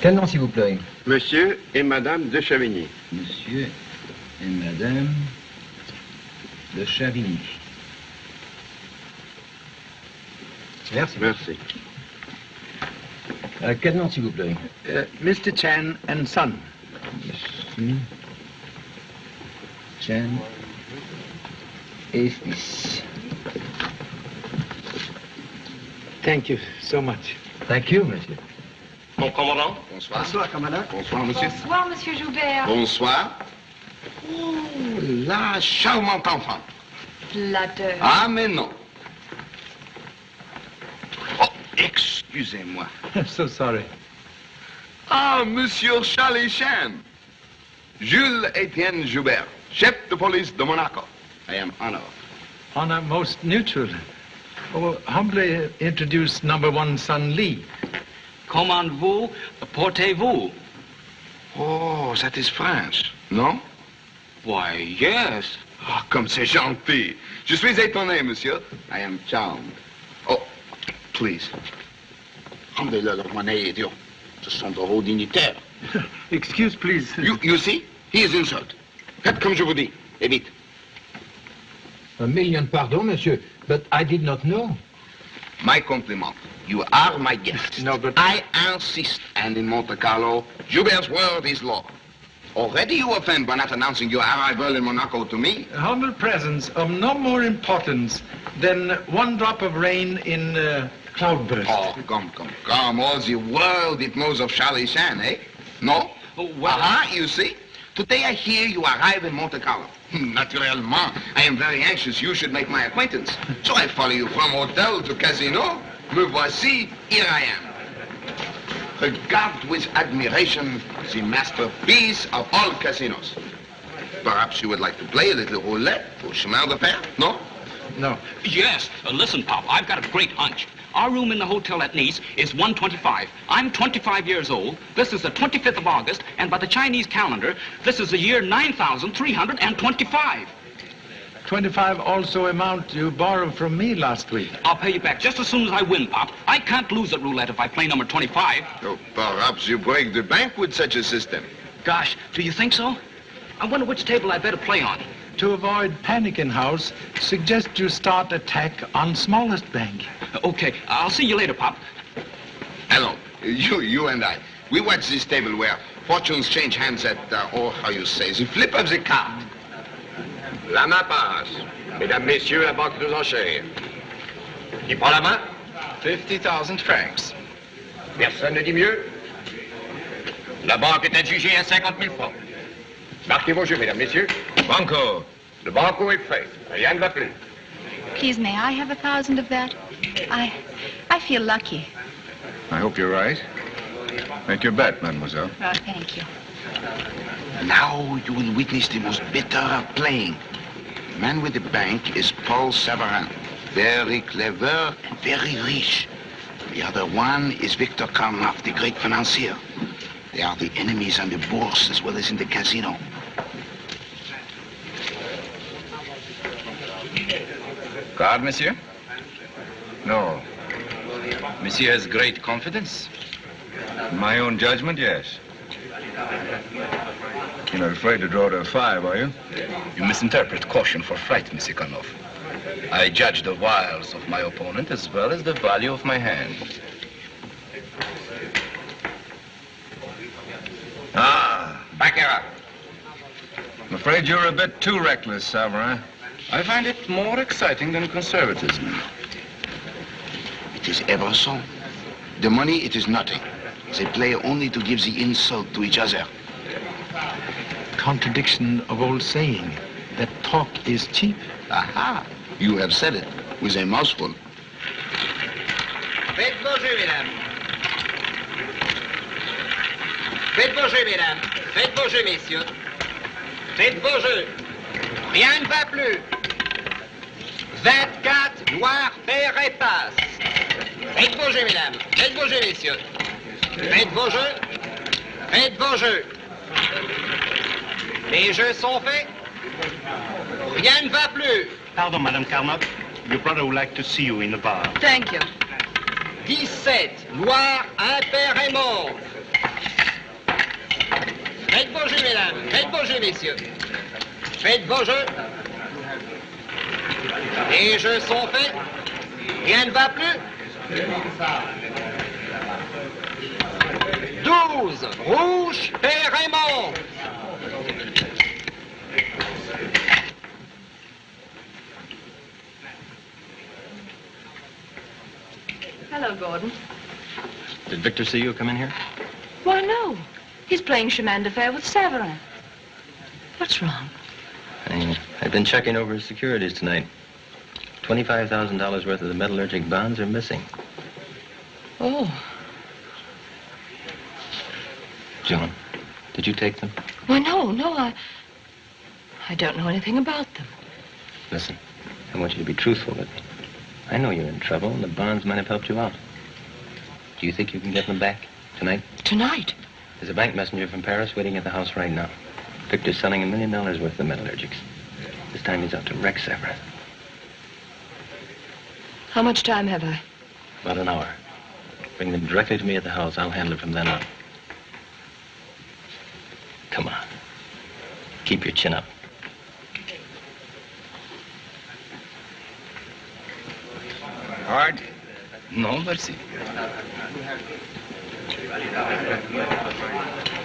Quel nom, s'il vous plaît? Monsieur et Madame de Chavigny. Monsieur et Madame de Chavigny. Merci. Merci. Quel nom, s'il vous plaît? Mr. Chan and Son. Monsieur Chan et fils. Thank you so much. Thank you, monsieur. Mon commandant. Bonsoir. Bonsoir, commandant. Bonsoir, monsieur. Bonsoir, monsieur Joubert. Bonsoir. Oh, la charmante enfant. Flatteur. Ah, mais non. Oh, excusez-moi. So sorry. Ah, monsieur Charles Chan. Jules Etienne Joubert, chef de police de Monaco. I am honored. Honor most neutral. Oh, humbly introduce number one son Lee. Commandez-vous, portez-vous. Oh, that is French, non? Why, yes. Ah, comme c'est gentil. Je suis étonné, monsieur. I am charmed. Oh, please. Rendez-le leur monnaie, idiot. Ce sont de hauts dignitaires. Excuse, please. You see? He is insult. Faites comme je vous dis. Et vite. A million pardon, monsieur, but I did not know. My compliment. You are my guest. No, but... I insist. And in Monte Carlo, Joubert's word is law. Already you offend by not announcing your arrival in Monaco to me. Humble presence of no more importance than one drop of rain in cloudburst. Oh, come. All the world it knows of Charlie Chan, eh? No? Oh, well... You see? Today I hear you arrive in Monte Carlo. Naturellement, I am very anxious you should make my acquaintance. So I follow you from hotel to casino. Me voici, here I am. Regard with admiration the masterpiece of all casinos. Perhaps you would like to play a little roulette for chemin de fer, no? No. Yes. Listen, Pop, I've got a great hunch. Our room in the hotel at Nice is 125. I'm 25 years old. This is the 25th of August, and by the Chinese calendar, this is the year 9,325. 25 also amount you borrowed from me last week. I'll pay you back just as soon as I win, Pop. I can't lose at roulette if I play number 25. Oh, perhaps you break the bank with such a system. Gosh, do you think so? I wonder which table I'd better play on. To avoid panic in house, suggest you start attack on smallest bank. Okay, I'll see you later, Pop. Hello, you and I. We watch this table where fortunes change hands at, how you say, the flip of the card. La main passe. Mesdames, Messieurs, la banque aux enchères. Qui prend la main? 50,000 francs. Personne ne dit mieux. La banque est adjugée à 50 000 francs. Marquez vos jeux, mesdames, messieurs. Banco. Le banco est fait. Rien ne va plus. Please, may I have 1,000 of that? I feel lucky. I hope you're right. Make your bet, mademoiselle. Oh, thank you. Now you will witness the most bitter of playing. The man with the bank is Paul Savarin. Very clever and very rich. The other one is Victor Karnoff, the great financier. They are the enemies on the bourse as well as in the casino. Card, monsieur? No. Monsieur has great confidence. In my own judgment, yes. You're not afraid to draw to a 5, are you? You misinterpret caution for fright, Monsieur Karnoff. I judge the wiles of my opponent as well as the value of my hand. Ah. Back her up. I'm afraid you're a bit too reckless, Savarin. I find it more exciting than conservatism. It is ever so. The money, it is nothing. They play only to give the insult to each other. Contradiction of old saying that talk is cheap. Aha! You have said it with a mouthful. Faites vos jeux, mesdames. Faites vos jeux, mesdames. Faites vos jeux, messieurs. Faites vos jeux. Rien ne va plus. 24, noir, pair et passe. Faites vos jeux, mesdames. Faites vos jeux, messieurs. Faites vos jeux. Faites vos jeux. Les jeux sont faits. Rien ne va plus. Pardon, Madame Karnoff. Your brother would like to see you in the bar. Thank you. 17, noir, impair et mauve. vos jeux, mesdames. Faites vos jeux, messieurs. Faites vos jeux. Les jeux sont faits. Rien ne va plus. 12, rouge, et Raymond. Hello, Gordon. Did Victor see you come in here? Why, no. He's playing chemin de fer with Severin. What's wrong? I've been checking over his securities tonight. $25,000 worth of the metallurgic bonds are missing. Oh. Joan, did you take them? Why, no, I don't know anything about them. Listen, I want you to be truthful with me. I know you're in trouble, and the bonds might have helped you out. Do you think you can get them back tonight? Tonight? There's a bank messenger from Paris waiting at the house right now. Victor's selling $1 million worth of metallurgics. This time he's out to wreck Severin. How much time have I? About an hour. Bring them directly to me at the house. I'll handle it from then on. Come on. Keep your chin up. Hard? No, merci.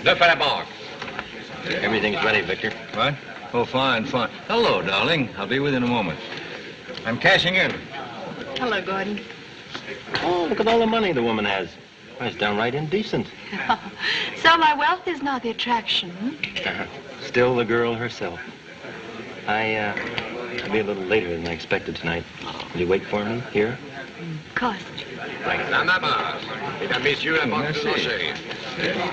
Deux à la banque. Everything's ready, Victor. What? Oh, fine, fine. Hello, darling. I'll be with you in a moment. I'm cashing in. Hello, Gordon. Oh, look at all the money the woman has. Why, it's downright indecent. So my wealth is not the attraction. Still the girl herself. I'll be a little later than I expected tonight. Will you wait for me here? Of course. La main basse. Mesdames, messieurs, la banque de enchères.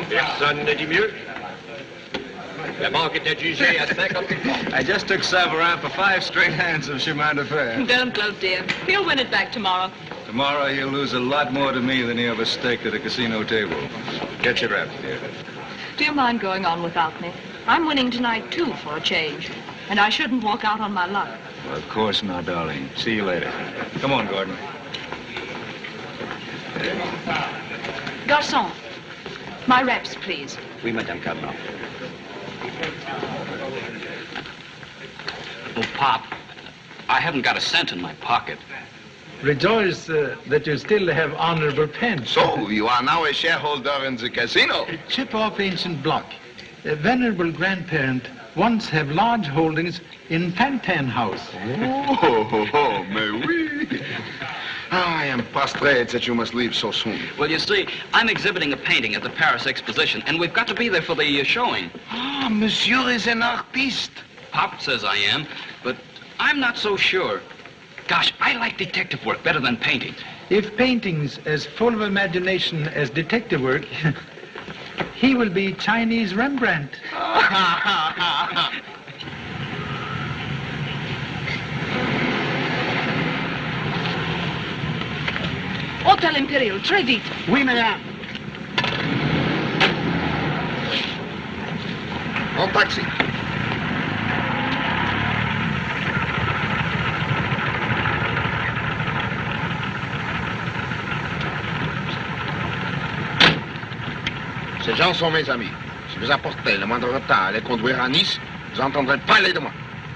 Personne ne dit mieux. La banque est adjugée à 50 000 francs. I just took Severin for 5 straight hands of chemin de fer. Don't gloat, dear. He'll win it back tomorrow. Tomorrow he'll lose a lot more to me than he ever staked at a casino table. Get your wraps, dear. Do you mind going on without me? I'm winning tonight, too, for a change. And I shouldn't walk out on my luck. Well, of course not, darling. See you later. Come on, Gordon. Garçon, my reps, please. Oui, Madame Karnoff. Oh, Pop, I haven't got a cent in my pocket. Rejoice that you still have honorable pens. So, you are now a shareholder in the casino? Chip off ancient block. A venerable grandparent once have large holdings in Fantan House. Oh, mais oui. I am frustrated that you must leave so soon. Well, you see, I'm exhibiting a painting at the Paris Exposition, and we've got to be there for the showing. Ah, monsieur is an artiste. Pop says I am, but I'm not so sure. Gosh, I like detective work better than painting. If painting's as full of imagination as detective work, he will be Chinese Rembrandt. Hôtel Impérial, très vite. Oui, madame. En taxi. Ces gens sont mes amis. Si vous apportez le moindre retard à les conduire à Nice, vous n'entendrez pas parler de moi.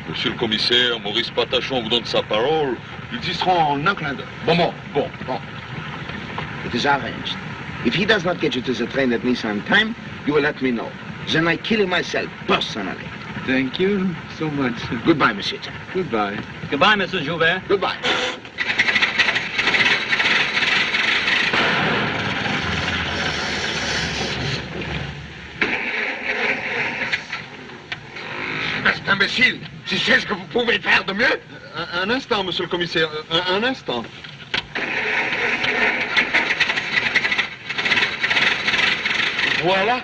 Monsieur le commissaire, Maurice Patachon vous donne sa parole. Ils y seront en un clin d'œil. Bon. It is arranged. If he does not get you to the train at Nice on time, you will let me know. Then I kill him myself, personally. Thank you so much. Goodbye, Monsieur. Goodbye. Goodbye, Mrs. Joubert. Goodbye. Imbécile, tu sais ce que vous pouvez faire de mieux? Un instant, monsieur le commissaire, un instant. Voilà.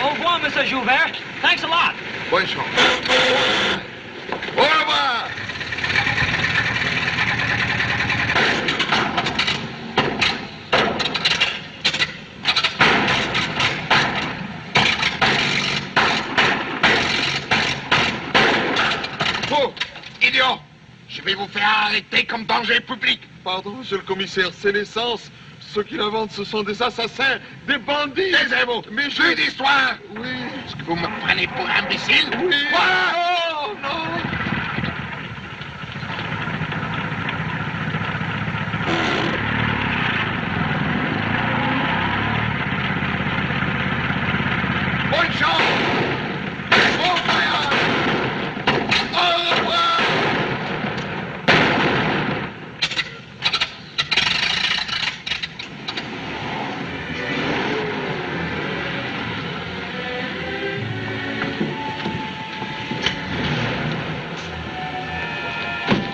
Au revoir, Mr. Joubert. Thanks a lot. Bonne chance. Au revoir. Vous, idiot, je vais vous faire arrêter comme danger public. Pardon, monsieur le commissaire, c'est l'essence. Ceux qui l'inventent, ce sont des assassins, des bandits. Taisez-vous. Mais plus d'histoire. Oui. Est-ce que vous me prenez pour imbécile? Oui. Voilà. Oh, non. Bonne chance. Bon voyage. Au revoir.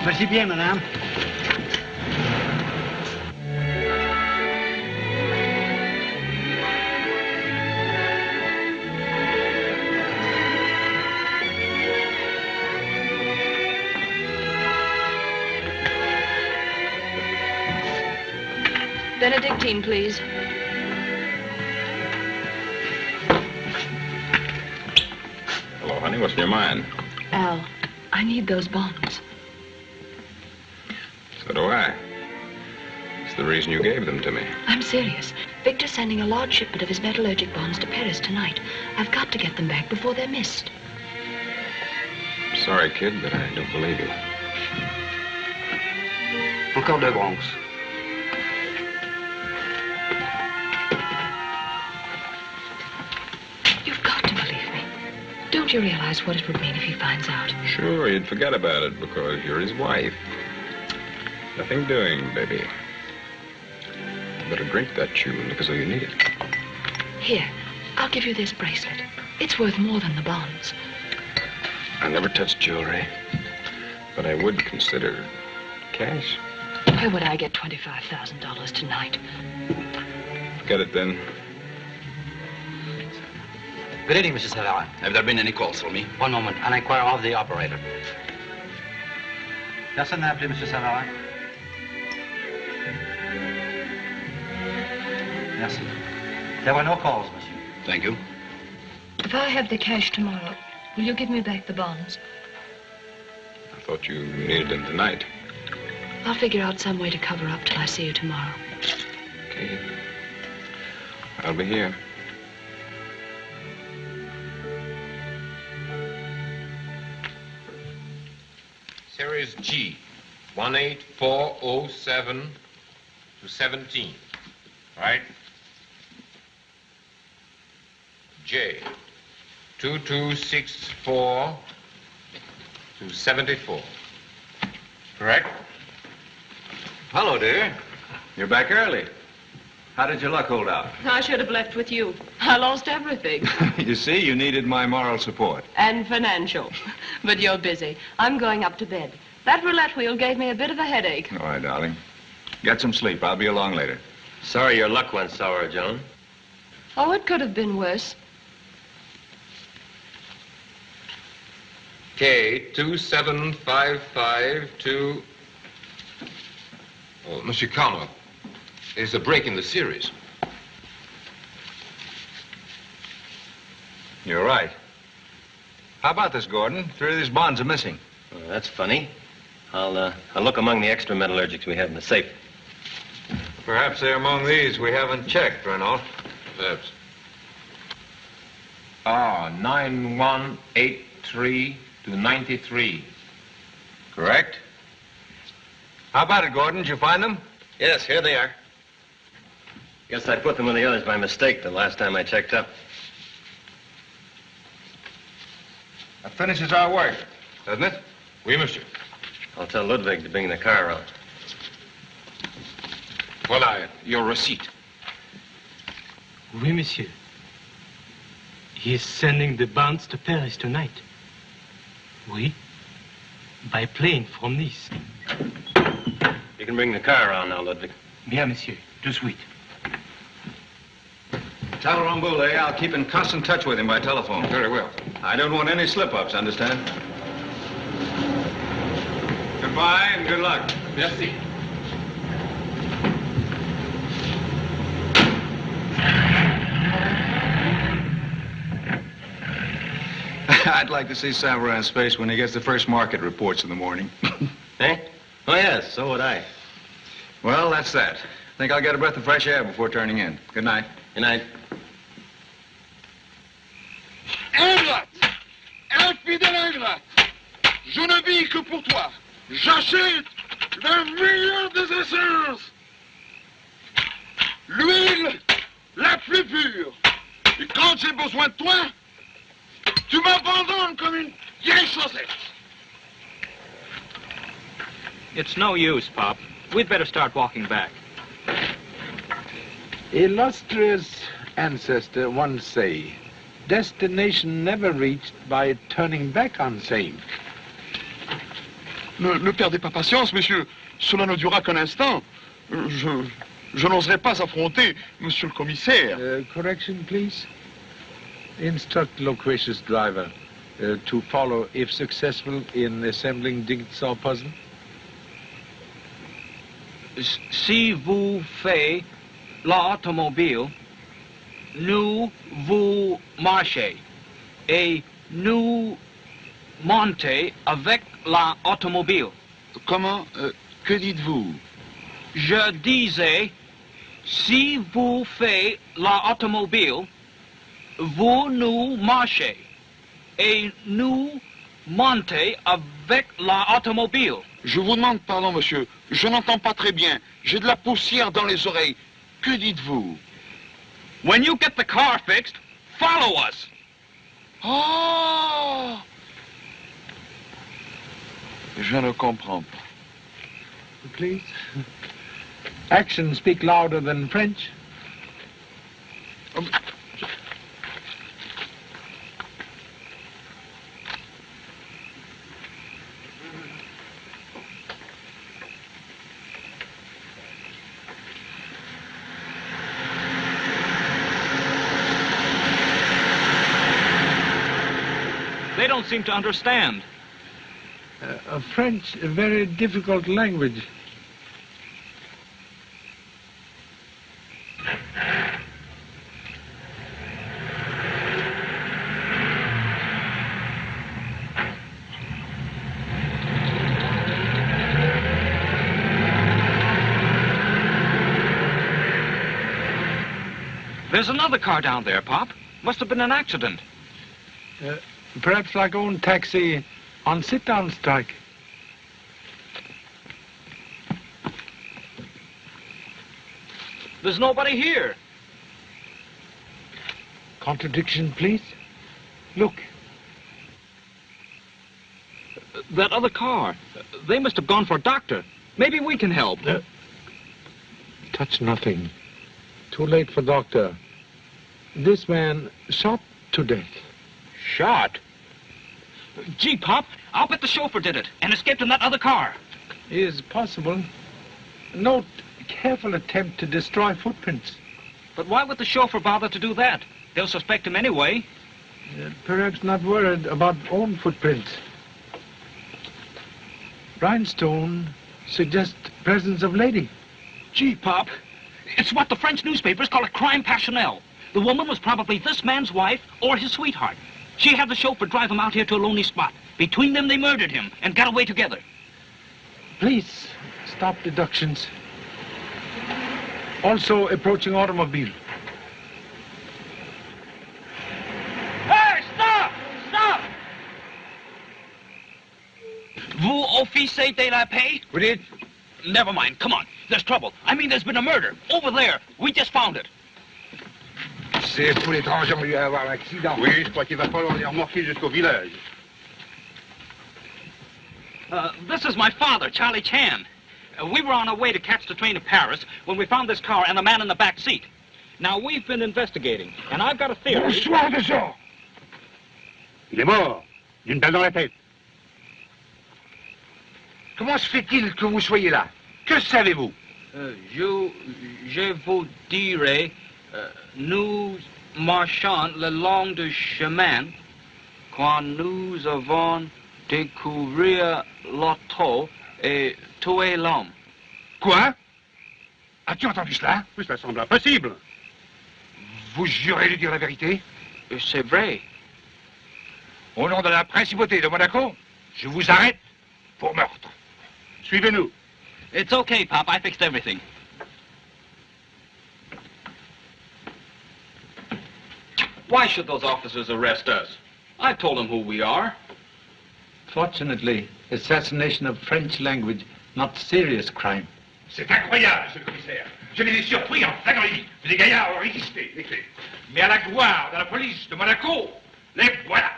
Merci bien, madame. Benedictine, please. Hello, honey. What's in your mind? Al, I need those bonds. So do I. It's the reason you gave them to me. I'm serious. Victor's sending a large shipment of his metallurgic bonds to Paris tonight. I've got to get them back before they're missed. I'm sorry, kid, but I don't believe you. Encore 2 Bronx. You've got to believe me. Don't you realize what it would mean if he finds out? Sure, you'd forget about it because you're his wife. Nothing doing, baby. Better drink that chew and look as though you need it. Here, I'll give you this bracelet. It's worth more than the bonds. I never touch jewelry, but I would consider cash. Where would I get $25,000 tonight? Get it then. Good evening, Mr. Savara. Have there been any calls for me? One moment. I'll inquire of the operator. Personne n'a appelé, Monsieur Savara. Merci. There were no calls, monsieur. Thank you. If I have the cash tomorrow, will you give me back the bonds? I thought you needed them tonight. I'll figure out some way to cover up till I see you tomorrow. Okay. I'll be here. Series G, 18407 to 17. Right? J, 2264 to 74. Correct? Hello, dear. You're back early. How did your luck hold out? I should have left with you. I lost everything. You see, you needed my moral support. And financial. But you're busy. I'm going up to bed. That roulette wheel gave me a bit of a headache. All right, darling. Get some sleep. I'll be along later. Sorry your luck went sour, Joan. Oh, it could have been worse. K, 2755 to... Oh, Monsieur Karnoff, there's a break in the series. You're right. How about this, Gordon? 3 of these bonds are missing. Well, that's funny. I'll look among the extra metallurgics we have in the safe. Perhaps they're among these we haven't checked, Renault. Perhaps. 9183 to 93. Correct. How about it, Gordon? Did you find them? Yes, here they are. Guess I put them with the others by mistake the last time I checked up. That finishes our work, doesn't it? Oui, monsieur. I'll tell Ludwig to bring the car around. Voilà, your receipt. Oui, monsieur. He is sending the bonds to Paris tonight. Oui. By plane from Nice. You can bring the car around now, Ludwig. Bien, monsieur. Tout suite. Tell Rambouillet I'll keep in constant touch with him by telephone. Very well. I don't want any slip-ups, understand? Goodbye and good luck. Merci. I'd like to see Savarin's face when he gets the first market reports in the morning. Eh? Oh, yes, so would I. Well, that's that. Think I'll get a breath of fresh air before turning in. Good night. Good night. Ingrate! Infidèle ingrate! Je ne vis que pour toi. J'achète le meilleur des essences. L'huile la plus pure. Et quand j'ai besoin de toi, tu m'abandonnes comme une vieille chaussette. It's no use, Pop. We'd better start walking back. Illustrious ancestor once say, destination never reached by turning back on same. Ne perdez pas patience, monsieur. Cela ne durera qu'un instant. Je n'oserais pas affronter monsieur le commissaire. Correction, please. Instruct loquacious driver to follow if successful in assembling jigsaw puzzle. Si vous faites l'automobile, nous vous marchez et nous montez avec l'automobile. Comment? Que dites-vous? Je disais, si vous faites l'automobile, vous nous marchez et nous montez avec l'automobile. Je vous demande pardon, monsieur. Je n'entends pas très bien. J'ai de la poussière dans les oreilles. Que dites-vous? When you get the car fixed, follow us. Oh! Je ne comprends pas. Please. Actions speak louder than French. They don't seem to understand. French, a very difficult language. There's another car down there, Pop. Must have been an accident. Perhaps like own taxi on sit-down strike. There's nobody here. Contradiction, please. Look. That other car. They must have gone for a doctor. Maybe we can help. Touch nothing. Too late for doctor. This man shot to death. Shot? Gee, Pop, I'll bet the chauffeur did it and escaped in that other car. Is possible. Note careful attempt to destroy footprints. But why would the chauffeur bother to do that? They'll suspect him anyway. Perhaps not worried about own footprints. Rhinestone suggests presence of lady. Gee, Pop, it's what the French newspapers call a crime passionnel. The woman was probably this man's wife or his sweetheart. She had the chauffeur drive him out here to a lonely spot. Between them, they murdered him and got away together. Please, stop deductions. Also approaching automobile. Hey, stop! Stop! Vous officiez de la paix? What is? Never mind, come on. There's trouble. I mean, there's been a murder. Over there. We just found it. C'est pour l'étranger, on lui a avoir l'accident. Oui, je crois qu'il va falloir les remorquer jusqu'au village. This is my father, Charlie Chan. We were on our way to catch the train to Paris when we found this car and the man in the back seat. Now, we've been investigating, and I've got a theory. Bonsoir de ça. Il est mort, d'une balle dans la tête. Comment se fait-il que vous soyez là? Que savez-vous? Je vous dirai, nous marchons le long du chemin quand nous avons découvert l'auto et tué l'homme. Quoi? As-tu entendu cela? Oui, cela semble impossible. Vous jurez de dire la vérité? C'est vrai. Au nom de la principauté de Monaco, je vous arrête pour meurtre. Suivez-nous. It's okay, Pop. I fixed everything. Why should those officers arrest us? I told them who we are. Fortunately, assassination of French language, not serious crime. C'est incroyable, monsieur le commissaire. Je les ai surpris en flagrannerie. Les gaillards ont résisté, les faits. Mais à la gloire de la police de Monaco, les voilà.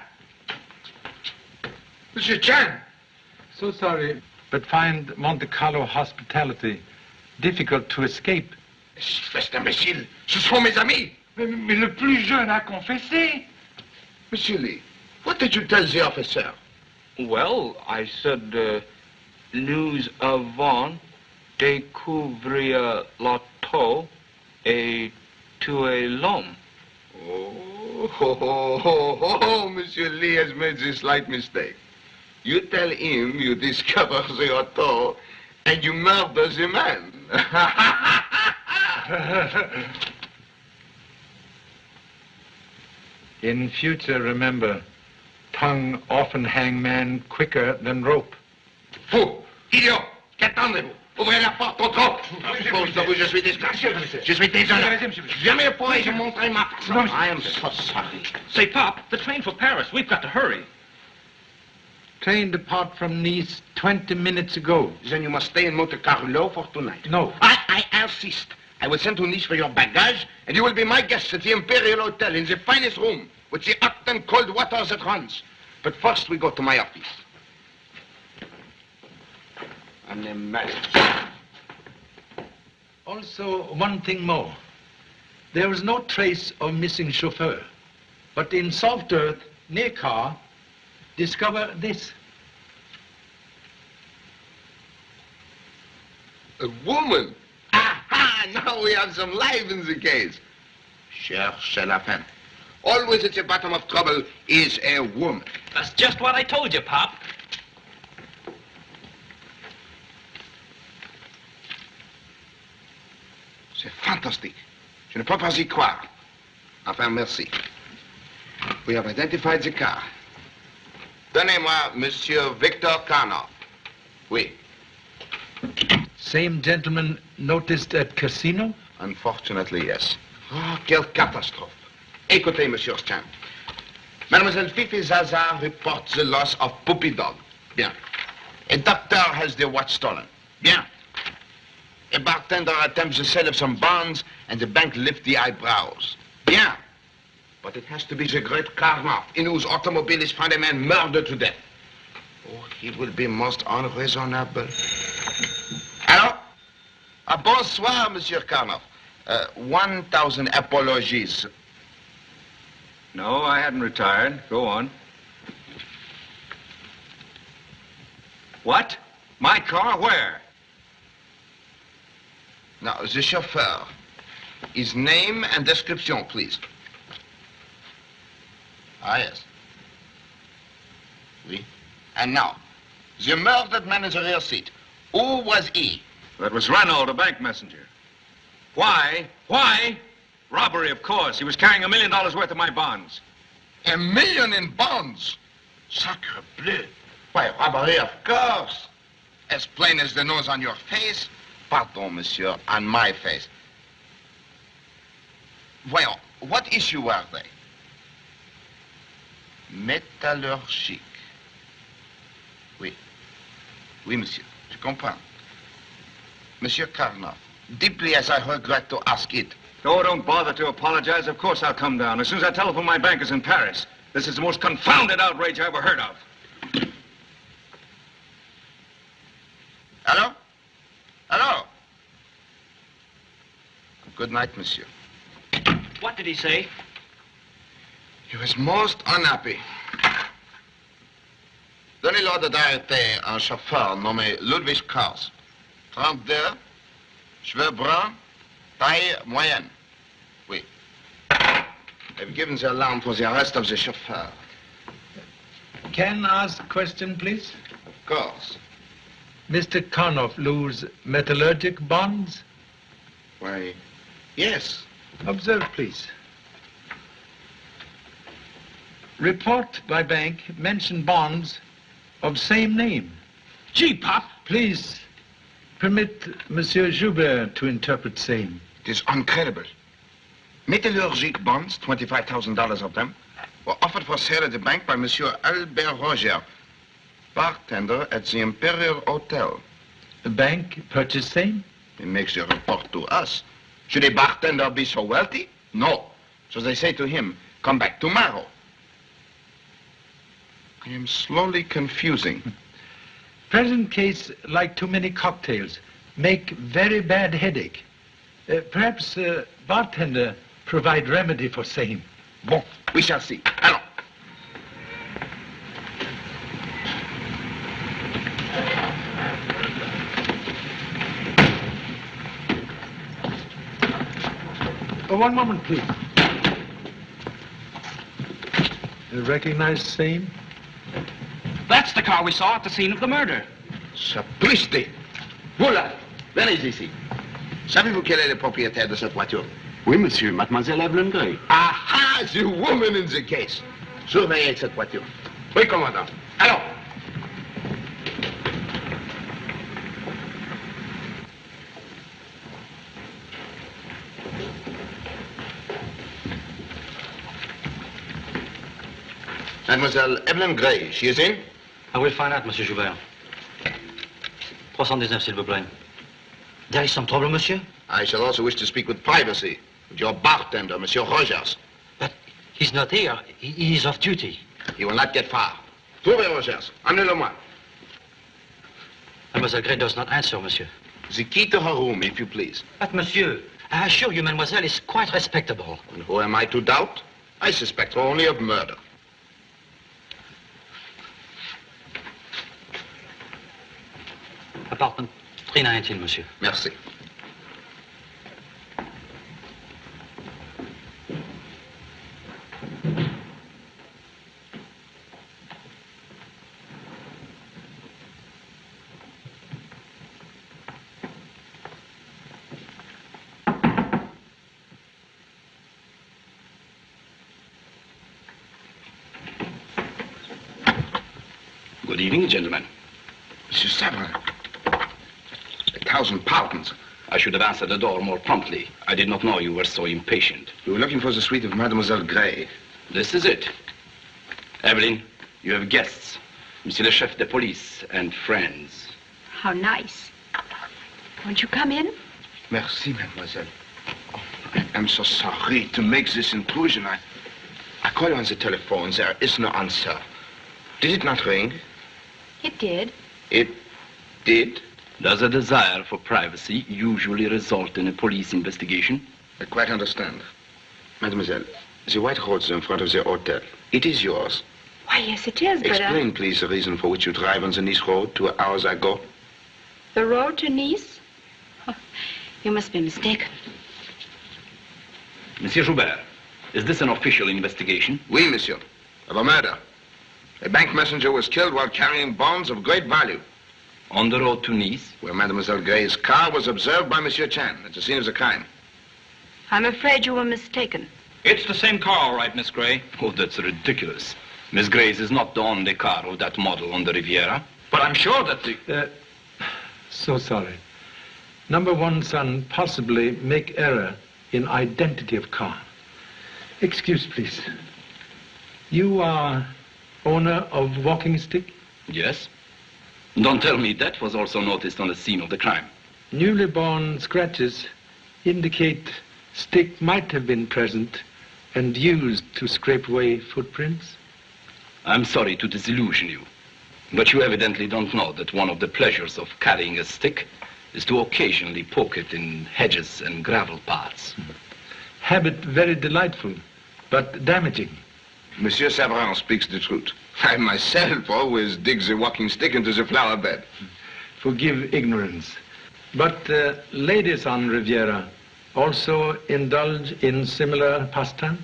Monsieur Chan! So sorry, but find Monte Carlo hospitality difficult to escape. Espèce d'imbécile, ce sont mes amis. Mais le plus jeune a confessé. Monsieur Lee, what did you tell the officer? Well, I said, nous avons découvert l'auto et tué l'homme. Oh, Monsieur Lee has made this slight mistake. You tell him you discover the auto and you murder the man. In future, remember, tongue often hang man quicker than rope. Fou! Idiot! Qu'attendez-vous? Ouvrez la porte au trop! Je suis désolé. Je suis désolé. Jamais pourrais-je montrer ma personne. I am so sorry. Say, Pop, the train for Paris. We've got to hurry. Train depart from Nice 20 minutes ago. Then you must stay in Monte Carlo for tonight. No. I insist. I will send to Nice for your baggage, and you will be my guest at the Imperial Hotel in the finest room, with the hot and cold water that runs. But first we go to my office. I'm the master. Also, one thing more. There was no trace of missing chauffeur. But in soft earth, near car, discover this. A woman? Aha! Now we have some life in the case. Cherche la fin. Always at the bottom of trouble is a woman. That's just what I told you, Pop. C'est fantastique. Je ne peux pas y croire. Enfin, merci. We have identified the car. Donnez-moi Monsieur Victor Karnoff. Oui. Same gentleman noticed at casino? Unfortunately, yes. Oh, quelle catastrophe. Écoutez, Monsieur Stamp. Mademoiselle Fifi Zaza reports the loss of Puppy Dog. Bien. A doctor has the watch stolen. Bien. A bartender attempts the sale of some bonds, and the bank lifts the eyebrows. Bien. But it has to be the great Karnoff, in whose automobile is found a man murdered to death. Oh, he will be most unreasonable. Hello? Bonsoir, Monsieur Karnoff. 1,000 apologies. No, I hadn't retired. Go on. What? My car? Where? Now, the chauffeur. His name and description, please. Ah, yes. Oui. And now, the murdered man in the rear seat. Who was he? That was Renault, a bank messenger. Why? Why? Robbery, of course. He was carrying $1 million worth of my bonds. $1 million in bonds? Sacre bleu. Why, robbery, of course. As plain as the nose on your face. Pardon, monsieur, on my face. Voyons, what issue are they? Métallurgique. Oui. Oui, monsieur, je comprends. Monsieur Karnoff, deeply as I regret to ask it. No, don't bother to apologize. Of course I'll come down. As soon as I telephone my bankers in Paris. This is the most confounded outrage I ever heard of. Hello? Hello? Good night, monsieur. What did he say? He was most unhappy. Donnez l'ordre d'arrêter un chauffeur nommé Ludwig Kraus. 32, cheveux bruns, taille moyenne. Oui. They've given the alarm for the arrest of the chauffeur. Can I ask a question, please? Of course. Mr. Karnoff lose metallurgic bonds? Why, yes. Observe, please. Report by bank mention bonds of same name. Gee, Pop. Please permit Monsieur Joubert to interpret same. It is incredible. Metallurgic bonds, $25,000 of them, were offered for sale at the bank by Monsieur Albert Roger, bartender at the Imperial Hotel. The bank purchased same? He makes the report to us. Should a bartender be so wealthy? No. So they say to him, come back tomorrow. I am slowly confusing. Present case, like too many cocktails, make very bad headache. Perhaps bartender provide remedy for same. Bon, we shall see. Allons. One moment, please. Recognize same? That's the car we saw at the scene of the murder. Sapristi! Voilà! Venez ici. Savez-vous quel est le propriétaire de cette voiture? Oui, monsieur. Mademoiselle Evelyn Gray. Aha! The woman in the case. Surveillez cette voiture. Oui, commandant. Allons! Mademoiselle Evelyn Gray, she is in? I will find out, Monsieur Joubert. 319, s'il vous plaît. There is some trouble, monsieur? I shall also wish to speak with privacy with your bartender, Monsieur Rogers. But he's not here. He is off duty. He will not get far. Trouvez Rogers. Amenez-le-moi. Mademoiselle Gray does not answer, monsieur. The key to her room, if you please. But, monsieur, I assure you, mademoiselle is quite respectable. And who am I to doubt? I suspect her only of murder. Apartment 319, monsieur. Merci. Good evening, gentlemen. Monsieur Sabrin. 1,000 pardons. I should have answered the door more promptly. I did not know you were so impatient. We were looking for the suite of Mademoiselle Gray. This is it. Evelyn, you have guests. Monsieur le chef de police and friends. How nice. Won't you come in? Merci, mademoiselle. Oh, I am so sorry to make this intrusion. I call you on the telephone. There is no answer. Did it not ring? It did. It did? Does a desire for privacy usually result in a police investigation? I quite understand. Mademoiselle, the white road is in front of the hotel. It is yours. Why, yes, it is, but... Explain, please, the reason for which you drive on the Nice road 2 hours ago. The road to Nice? Oh, you must be mistaken. Monsieur Joubert, is this an official investigation? Oui, monsieur. Of a murder. A bank messenger was killed while carrying bonds of great value. On the road to Nice? Where Mademoiselle Gray's car was observed by Monsieur Chan at the scene of the crime. I'm afraid you were mistaken. It's the same car, all right, Miss Gray. Oh, that's ridiculous. Miss Gray's is not the only car of that model on the Riviera. But I'm sure that the... So sorry. Number one son possibly make error in identity of car. Excuse, please. You are owner of walking stick? Yes. Don't tell me that was also noticed on the scene of the crime. Newly born scratches indicate stick might have been present and used to scrape away footprints. I'm sorry to disillusion you, but you evidently don't know that one of the pleasures of carrying a stick is to occasionally poke it in hedges and gravel paths. Habit very delightful, but damaging. Monsieur Sabrin speaks the truth. I myself always dig the walking stick into the flower bed. Forgive ignorance. But ladies on Riviera also indulge in similar pastime?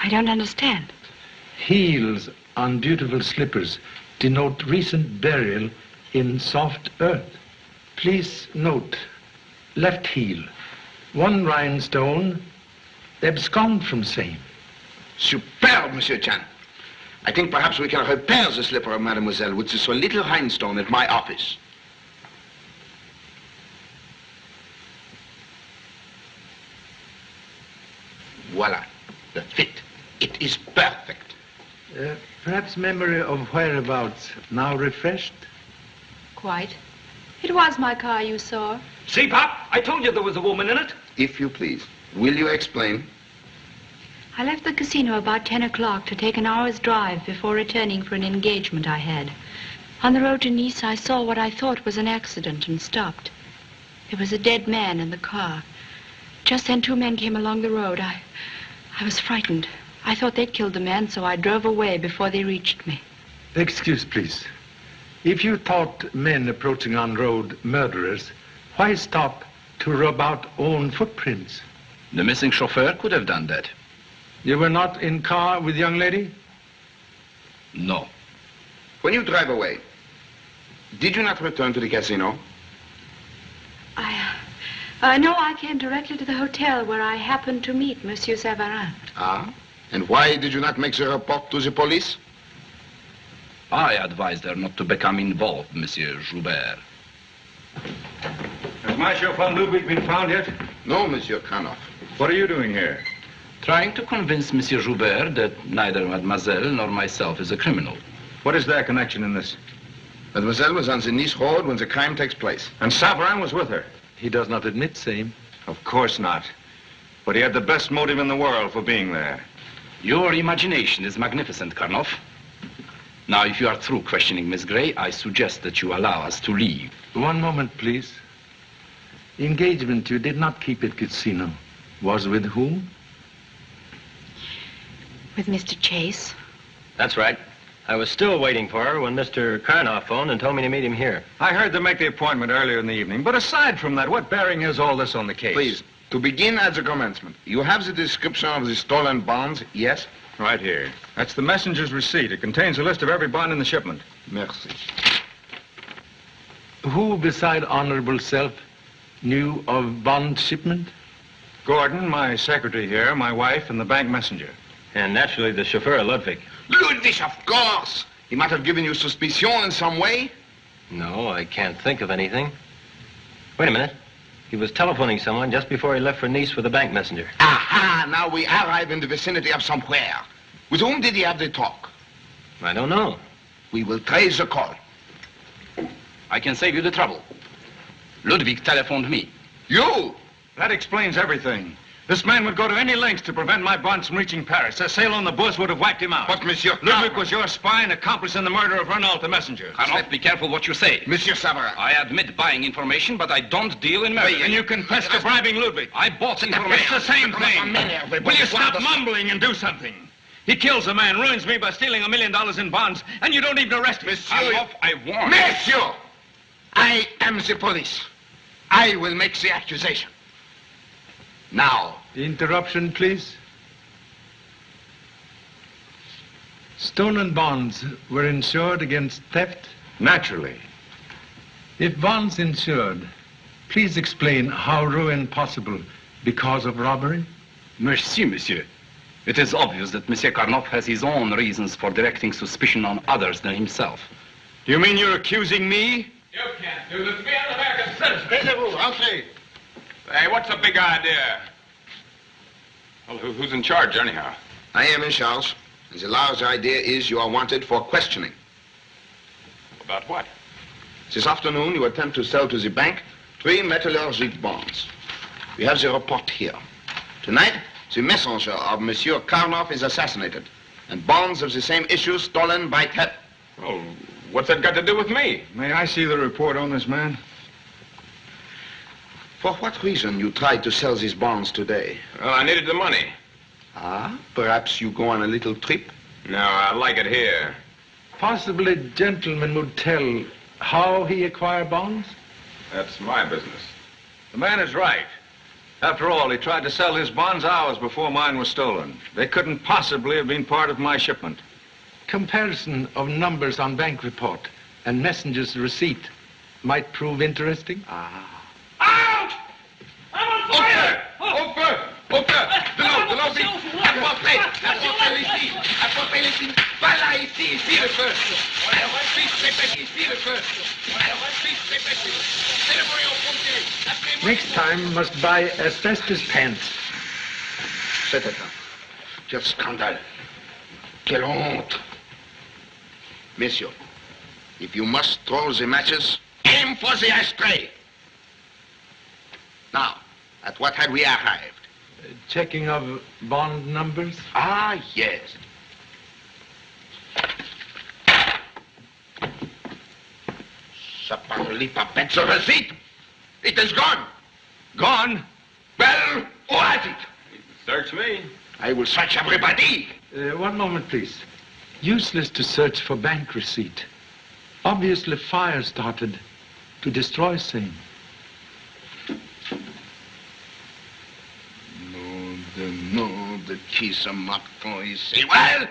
I don't understand. Heels on beautiful slippers denote recent burial in soft earth. Please note, left heel, one rhinestone, abscond from same. Superb, Monsieur Chan. I think perhaps we can repair the slipper of Mademoiselle with this little rhinestone at my office. Voila. The fit. It is perfect. Perhaps memory of whereabouts now refreshed? Quite. It was my car you saw. See, Pop? I told you there was a woman in it. If you please. Will you explain? I left the casino about 10 o'clock to take an hour's drive before returning for an engagement I had. On the road to Nice, I saw what I thought was an accident and stopped. There was a dead man in the car. Just then, 2 men came along the road. I was frightened. I thought they'd killed the man, so I drove away before they reached me. Excuse, please. If you thought men approaching on road murderers, why stop to rub out own footprints? The missing chauffeur could have done that. You were not in car with young lady? No. When you drive away, did you not return to the casino? No, I came directly to the hotel where I happened to meet Monsieur Savarin. Ah? And why did you not make the report to the police? I advised her not to become involved, Monsieur Joubert. Has my chauffeur Ludwig been found yet? No, Monsieur Karnoff. What are you doing here? Trying to convince Monsieur Joubert that neither Mademoiselle nor myself is a criminal. What is their connection in this? Mademoiselle was on the Nice road when the crime takes place. And Savarin was with her? He does not admit same. Of course not. But he had the best motive in the world for being there. Your imagination is magnificent, Karnoff. Now, if you are through questioning Miss Gray, I suggest that you allow us to leave. One moment, please. Engagement you did not keep at casino. Was with whom? With Mr. Chase. That's right. I was still waiting for her when Mr. Karnoff phoned and told me to meet him here. I heard them make the appointment earlier in the evening. But aside from that, what bearing has all this on the case? Please, to begin at the commencement, you have the description of the stolen bonds, yes? Right here. That's the messenger's receipt. It contains a list of every bond in the shipment. Merci. Who beside honorable self knew of bond shipment? Gordon, my secretary here, my wife, and the bank messenger. And naturally the chauffeur, Ludwig. Ludwig, of course! He might have given you suspicion in some way. No, I can't think of anything. Wait a minute. He was telephoning someone just before he left for Nice with the bank messenger. Aha! Now we arrive in the vicinity of somewhere. With whom did he have the talk? I don't know. We will trace the call. I can save you the trouble. Ludwig telephoned me. You? That explains everything. This man would go to any lengths to prevent my bonds from reaching Paris. A sail on the Bourse would have wiped him out. But, Monsieur... Ludwig was your spy and accomplice in the murder of Renault, the messenger. Karnoff, be careful what you say. Monsieur Savarin. I admit buying information, but I don't deal in murder. And you confess to bribing Ludwig. I bought information. It's the same thing. Will you stop mumbling and do something? He kills a man, ruins me by stealing $1 million in bonds, and you don't even arrest me. Monsieur... Karnoff, I warn you. Monsieur! I am the police. I will make the accusation. Now. Interruption, please. Stolen bonds were insured against theft? Naturally. If bonds insured, please explain how ruin possible because of robbery? Merci, monsieur. It is obvious that Monsieur Karnoff has his own reasons for directing suspicion on others than himself. Do you mean you're accusing me? You can't do this. We are American citizens. Taisez-vous, entrez. Hey, what's the big idea? Well, who's in charge, anyhow? I am in charge. And the large idea is you are wanted for questioning. About what? This afternoon, you attempt to sell to the bank 3 metallurgic bonds. We have the report here. Tonight, the messenger of Monsieur Karnoff is assassinated, and bonds of the same issue stolen by theft. Oh, what's that got to do with me? May I see the report on this man? For what reason you tried to sell these bonds today? Well, I needed the money. Ah, perhaps you go on a little trip? No, I like it here. Possibly a gentleman would tell how he acquired bonds? That's my business. The man is right. After all, he tried to sell his bonds hours before mine was stolen. They couldn't possibly have been part of my shipment. Comparison of numbers on bank report and messenger's receipt might prove interesting. Ah. Out! I'm on fire! Au feu! Au feu! De l'eau vite! Apportez ici! Apportez ici! Voilà ici! Ici le feu! Ici le feu! C'est le bruit au pompier! Next time must buy asbestos pants. etc. Quel scandale. Quelle honte. Messieurs, if you must throw the matches, aim for the ashtray. Now, at what had we arrived? Checking of bond numbers? Ah, yes. Ça parle pas bête, ce receipt. It is gone. Gone? Well, who has it? Search me. I will search everybody. One moment, please. Useless to search for bank receipt. Obviously fire started to destroy same. No, the keys are marked for his say. Well,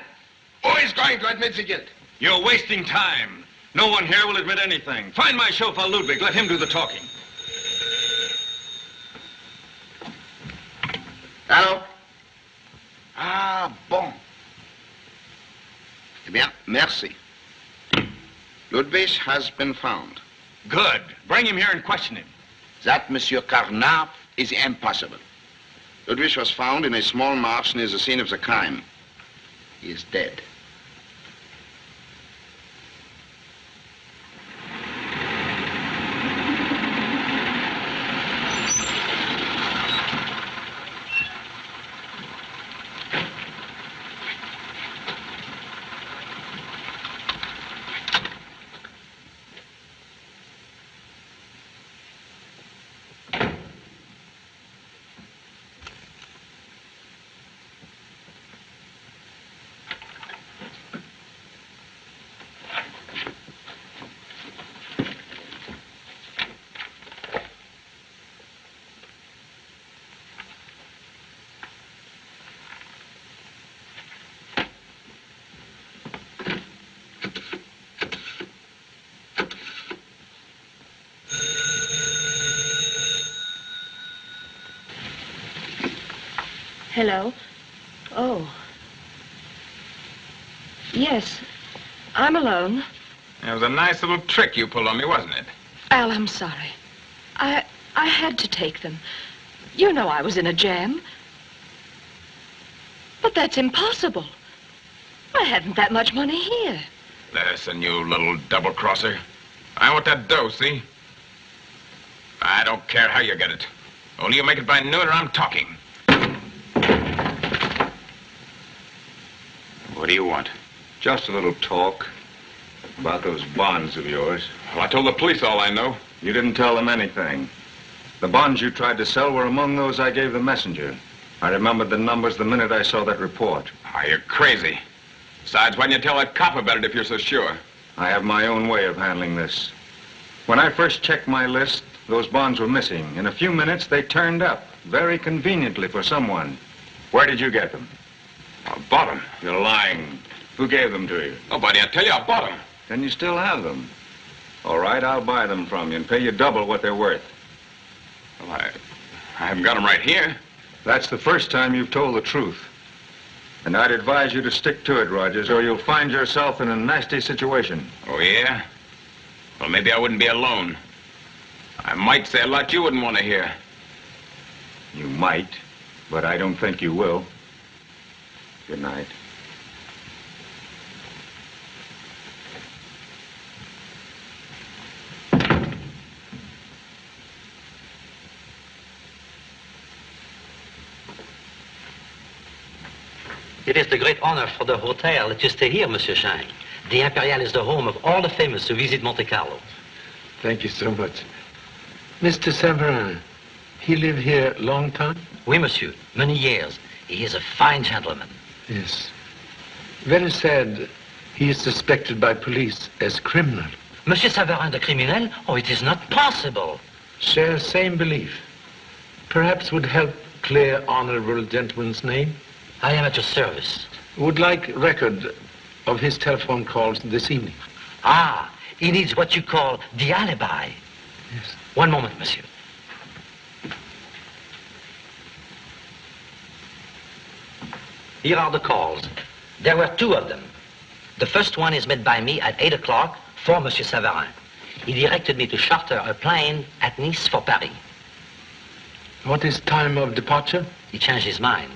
who is going to admit the guilt? You're wasting time. No one here will admit anything. Find my chauffeur, Ludwig. Let him do the talking. Hello? Ah, bon. Eh bien, merci. Ludwig has been found. Good. Bring him here and question him. That, Monsieur Karnoff, is impossible. Ludwig was found in a small marsh near the scene of the crime. He is dead. Hello? Oh. Yes, I'm alone. It was a nice little trick you pulled on me, wasn't it? Al, I'm sorry. I had to take them. You know I was in a jam. But that's impossible. I hadn't that much money here. Listen, you little double-crosser. I want that dough, see? I don't care how you get it. Only you make it by noon or I'm talking. What do you want? Just a little talk about those bonds of yours. Well, I told the police all I know. You didn't tell them anything. The bonds you tried to sell were among those I gave the messenger. I remembered the numbers the minute I saw that report. Ah, you're crazy. Besides, why didn't you tell that cop about it if you're so sure? I have my own way of handling this. When I first checked my list, those bonds were missing. In a few minutes, they turned up, very conveniently for someone. Where did you get them? I bought them. You're lying. Who gave them to you? Nobody. I tell you, I bought them. Then you still have them. All right, I'll buy them from you and pay you double what they're worth. Well, I haven't got them right here. That's the first time you've told the truth. And I'd advise you to stick to it, Rogers, or you'll find yourself in a nasty situation. Oh, yeah? Well, maybe I wouldn't be alone. I might say a lot you wouldn't want to hear. You might, but I don't think you will. Good night. It is the great honor for the hotel that you stay here, Monsieur Shank. The Imperial is the home of all the famous who visit Monte Carlo. Thank you so much. Mr. Severin, he lived here long time? Oui, monsieur. Many years. He is a fine gentleman. Yes. Very sad. He is suspected by police as criminal. Monsieur Severin, the criminal? Oh, it is not possible. Share same belief. Perhaps would help clear honorable gentleman's name. I am at your service. Would like record of his telephone calls this evening. Ah, he needs what you call the alibi. Yes. One moment, monsieur. Here are the calls. There were 2 of them. The first one is made by me at 8 o'clock for Monsieur Severin. He directed me to charter a plane at Nice for Paris. What is time of departure? He changed his mind.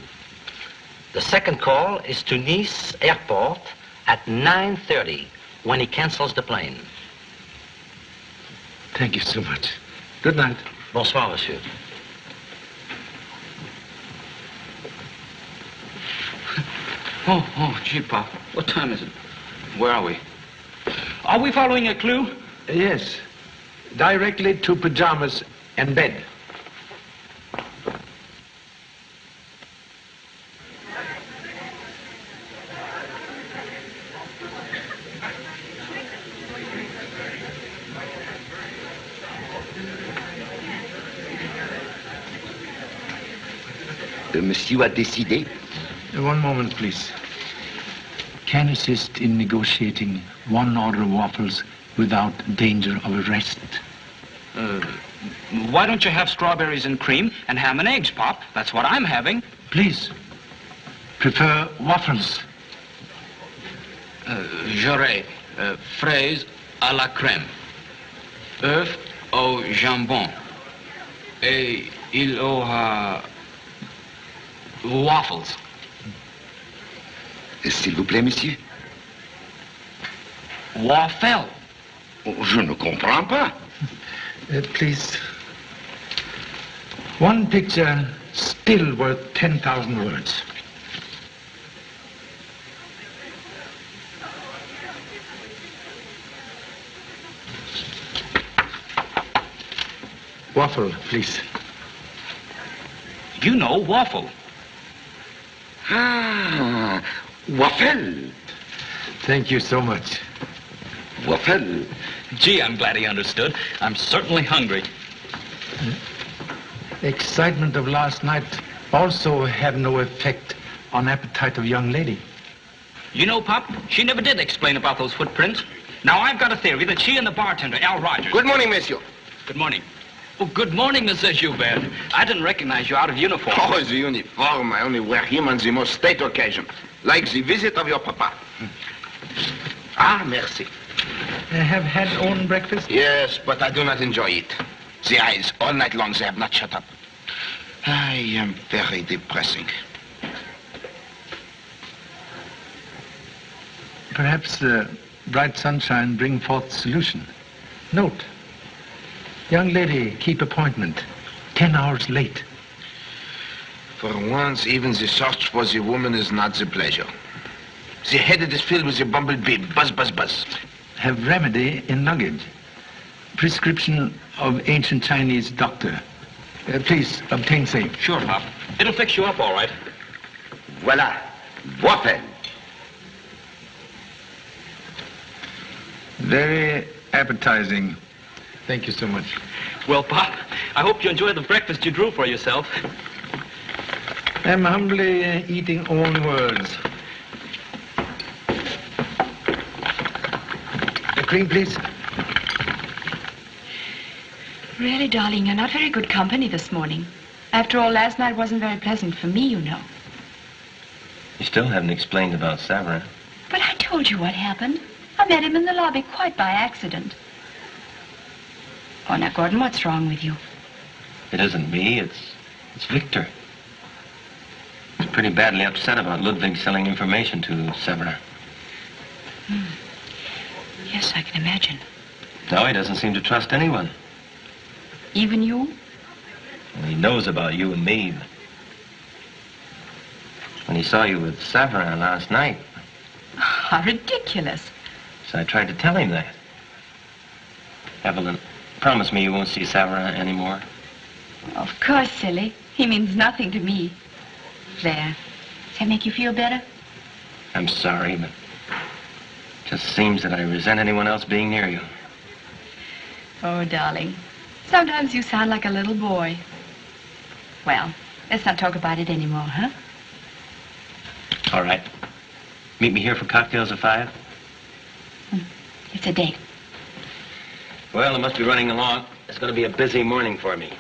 The second call is to Nice Airport at 9:30 when he cancels the plane. Thank you so much. Good night. Bonsoir, monsieur. Oh, gee, Pop. What time is it? Where are we? Are we following a clue? Yes. Directly to pajamas and bed. Monsieur a décidé? One moment, please. Can assist in negotiating one order of waffles without danger of arrest. Why don't you have strawberries and cream and ham and eggs, Pop? That's what I'm having. Please. Prefer waffles. J'aurai fraises à la crème, œufs au jambon, et il aura waffles. S'il vous plaît, monsieur. Waffle. Je ne comprends pas. Please. One picture still worth 10,000 words. Waffle, please. You know waffle. Ah, waffle. Thank you so much. Waffle. Gee, I'm glad he understood. I'm certainly hungry. Excitement of last night also have no effect on appetite of young lady. You know, Pop, she never did explain about those footprints. Now, I've got a theory that she and the bartender, Al Rogers... Good morning, monsieur. Good morning. Oh, good morning, Monsieur Joubert. I didn't recognize you out of uniform. Oh, the uniform. I only wear him on the most state occasion. Like the visit of your papa. Ah, merci. Have had own breakfast? Yes, but I do not enjoy it. The eyes, all night long, they have not shut up. I am very depressing. Perhaps bright sunshine bring forth solution. Note, young lady keep appointment 10 hours late. For once, even the search for the woman is not the pleasure. The head is filled with a bumblebee. Buzz, buzz, buzz. Have remedy in luggage. Prescription of ancient Chinese doctor. Please, obtain same. Sure, Pop. It'll fix you up all right. Voilà. Waffle. Very appetizing. Thank you so much. Well, Pop, I hope you enjoyed the breakfast you drew for yourself. I'm humbly eating own words. Cream, please. Really, darling, you're not very good company this morning. After all, last night wasn't very pleasant for me, you know. You still haven't explained about Savarin. But I told you what happened. I met him in the lobby quite by accident. Oh, now, Gordon, what's wrong with you? It isn't me, it's Victor. He's pretty badly upset about Ludwig selling information to Savarin. Yes, I can imagine. No, he doesn't seem to trust anyone. Even you? Well, he knows about you and me. But when he saw you with Savarin last night... How ridiculous. So I tried to tell him that. Evelyn, promise me you won't see Savarin anymore. Of course, silly. He means nothing to me. There. Does that make you feel better? I'm sorry, but it just seems that I resent anyone else being near you. Oh, darling. Sometimes you sound like a little boy. Well, let's not talk about it anymore, huh? All right. Meet me here for cocktails at 5? It's a date. Well, I must be running along. It's going to be a busy morning for me.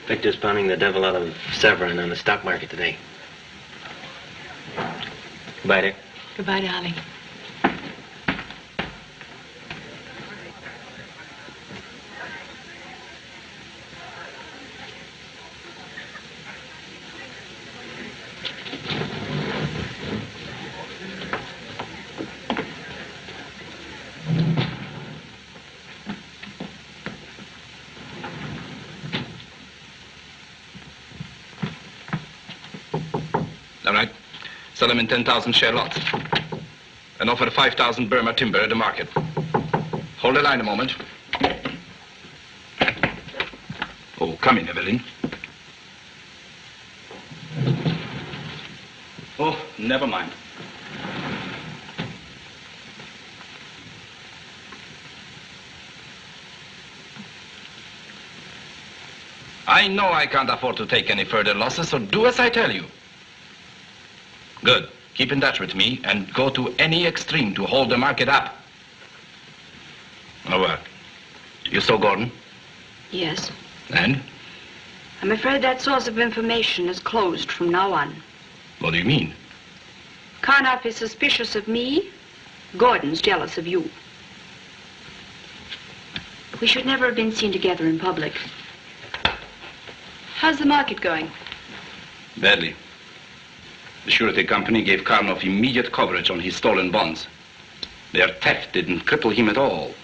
Victor's pounding the devil out of Savarin on the stock market today. Goodbye, dear. Goodbye, darling. right. Sell them in 10,000 share lots. And offer 5,000 Burma timber at the market. Hold the line a moment. Oh, come in, Evelyn. Oh, never mind. I know I can't afford to take any further losses, so do as I tell you. Good. Keep in touch with me and go to any extreme to hold the market up. Over. You saw Gordon? Yes. And? I'm afraid that source of information is closed from now on. What do you mean? Karnoff is suspicious of me. Gordon's jealous of you. We should never have been seen together in public. How's the market going? Badly. The surety company gave Karnoff immediate coverage on his stolen bonds. Their theft didn't cripple him at all.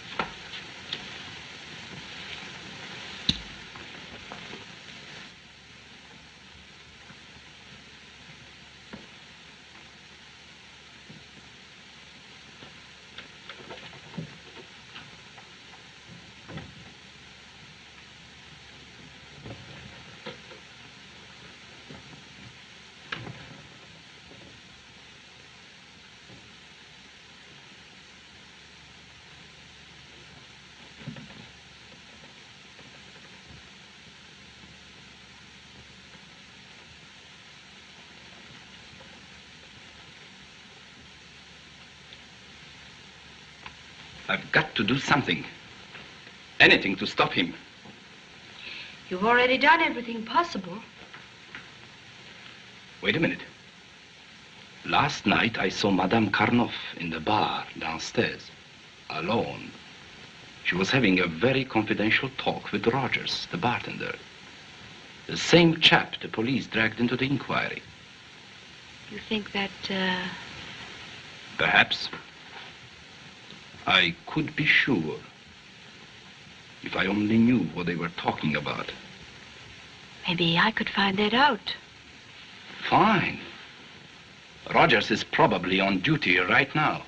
I've got to do something. Anything to stop him. You've already done everything possible. Wait a minute. Last night I saw Madame Karnoff in the bar downstairs, alone. She was having a very confidential talk with Rogers, the bartender. The same chap the police dragged into the inquiry. You think that, Perhaps. I could be sure. If I only knew what they were talking about. Maybe I could find that out. Fine. Rogers is probably on duty right now.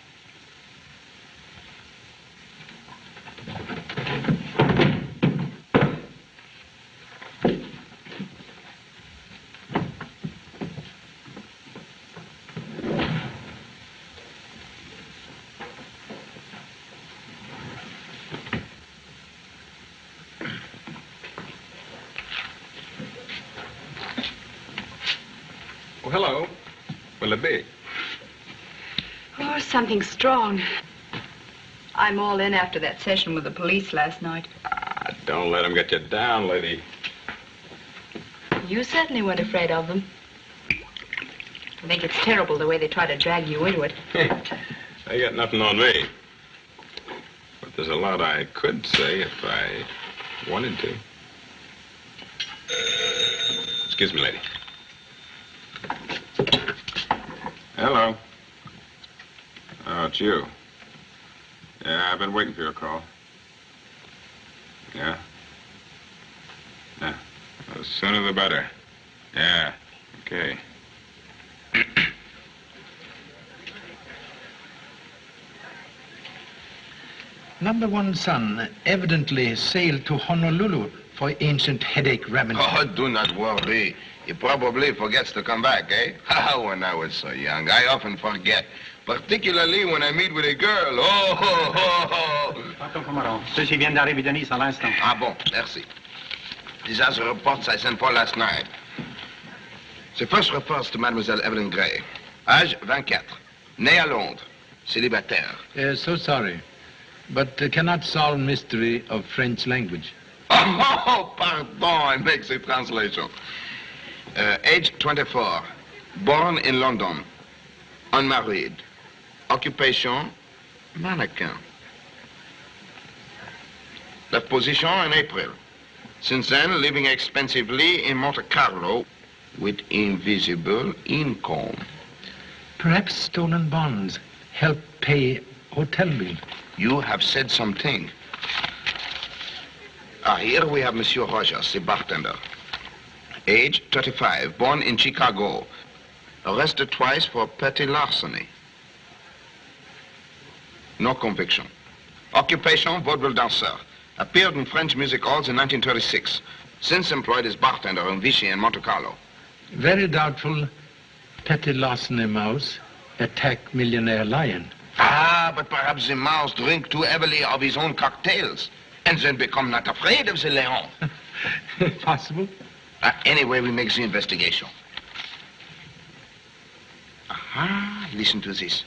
Hello. Will it be? Oh, something strong. I'm all in after that session with the police last night. Don't let them get you down, lady. You certainly weren't afraid of them. I think it's terrible the way they try to drag you into it. They got nothing on me. But there's a lot I could say if I wanted to. Excuse me, lady. Hello. Oh, it's you. Yeah, I've been waiting for your call. Yeah? Yeah. The sooner the better. Yeah. Okay. Number one son evidently sailed to Honolulu for ancient headache remedy. Oh, do not worry. He probably forgets to come back, eh? When I was so young, I often forget. Particularly when I meet with a girl. Oh, ho, ho, ho. Pardon, commandant. Ceux-ci viennent d'arriver de Nice à l'instant. Ah bon, merci. These are the reports I sent for last night. The first reports to Mademoiselle Evelyn Gray. Âge 24. Née à Londres. Célibataire. So sorry, but cannot solve mystery of French language. Oh, pardon, I make the translation. Age 24. Born in London. Unmarried. Occupation, mannequin. Left position in April. Since then, living expensively in Monte Carlo with invisible income. Perhaps stolen bonds help pay hotel bill. You have said something. Here we have Monsieur Rogers, the bartender. Age 35, born in Chicago. Arrested twice for petty larceny. No conviction. Occupation, vaudeville danseur. Appeared in French music halls in 1936. Since employed as bartender in Vichy and Monte Carlo. Very doubtful petty larceny mouse attack millionaire lion. Ah, but perhaps the mouse drink too heavily of his own cocktails and then become not afraid of the lion. Possible. Anyway, we make the investigation. Aha, listen to this.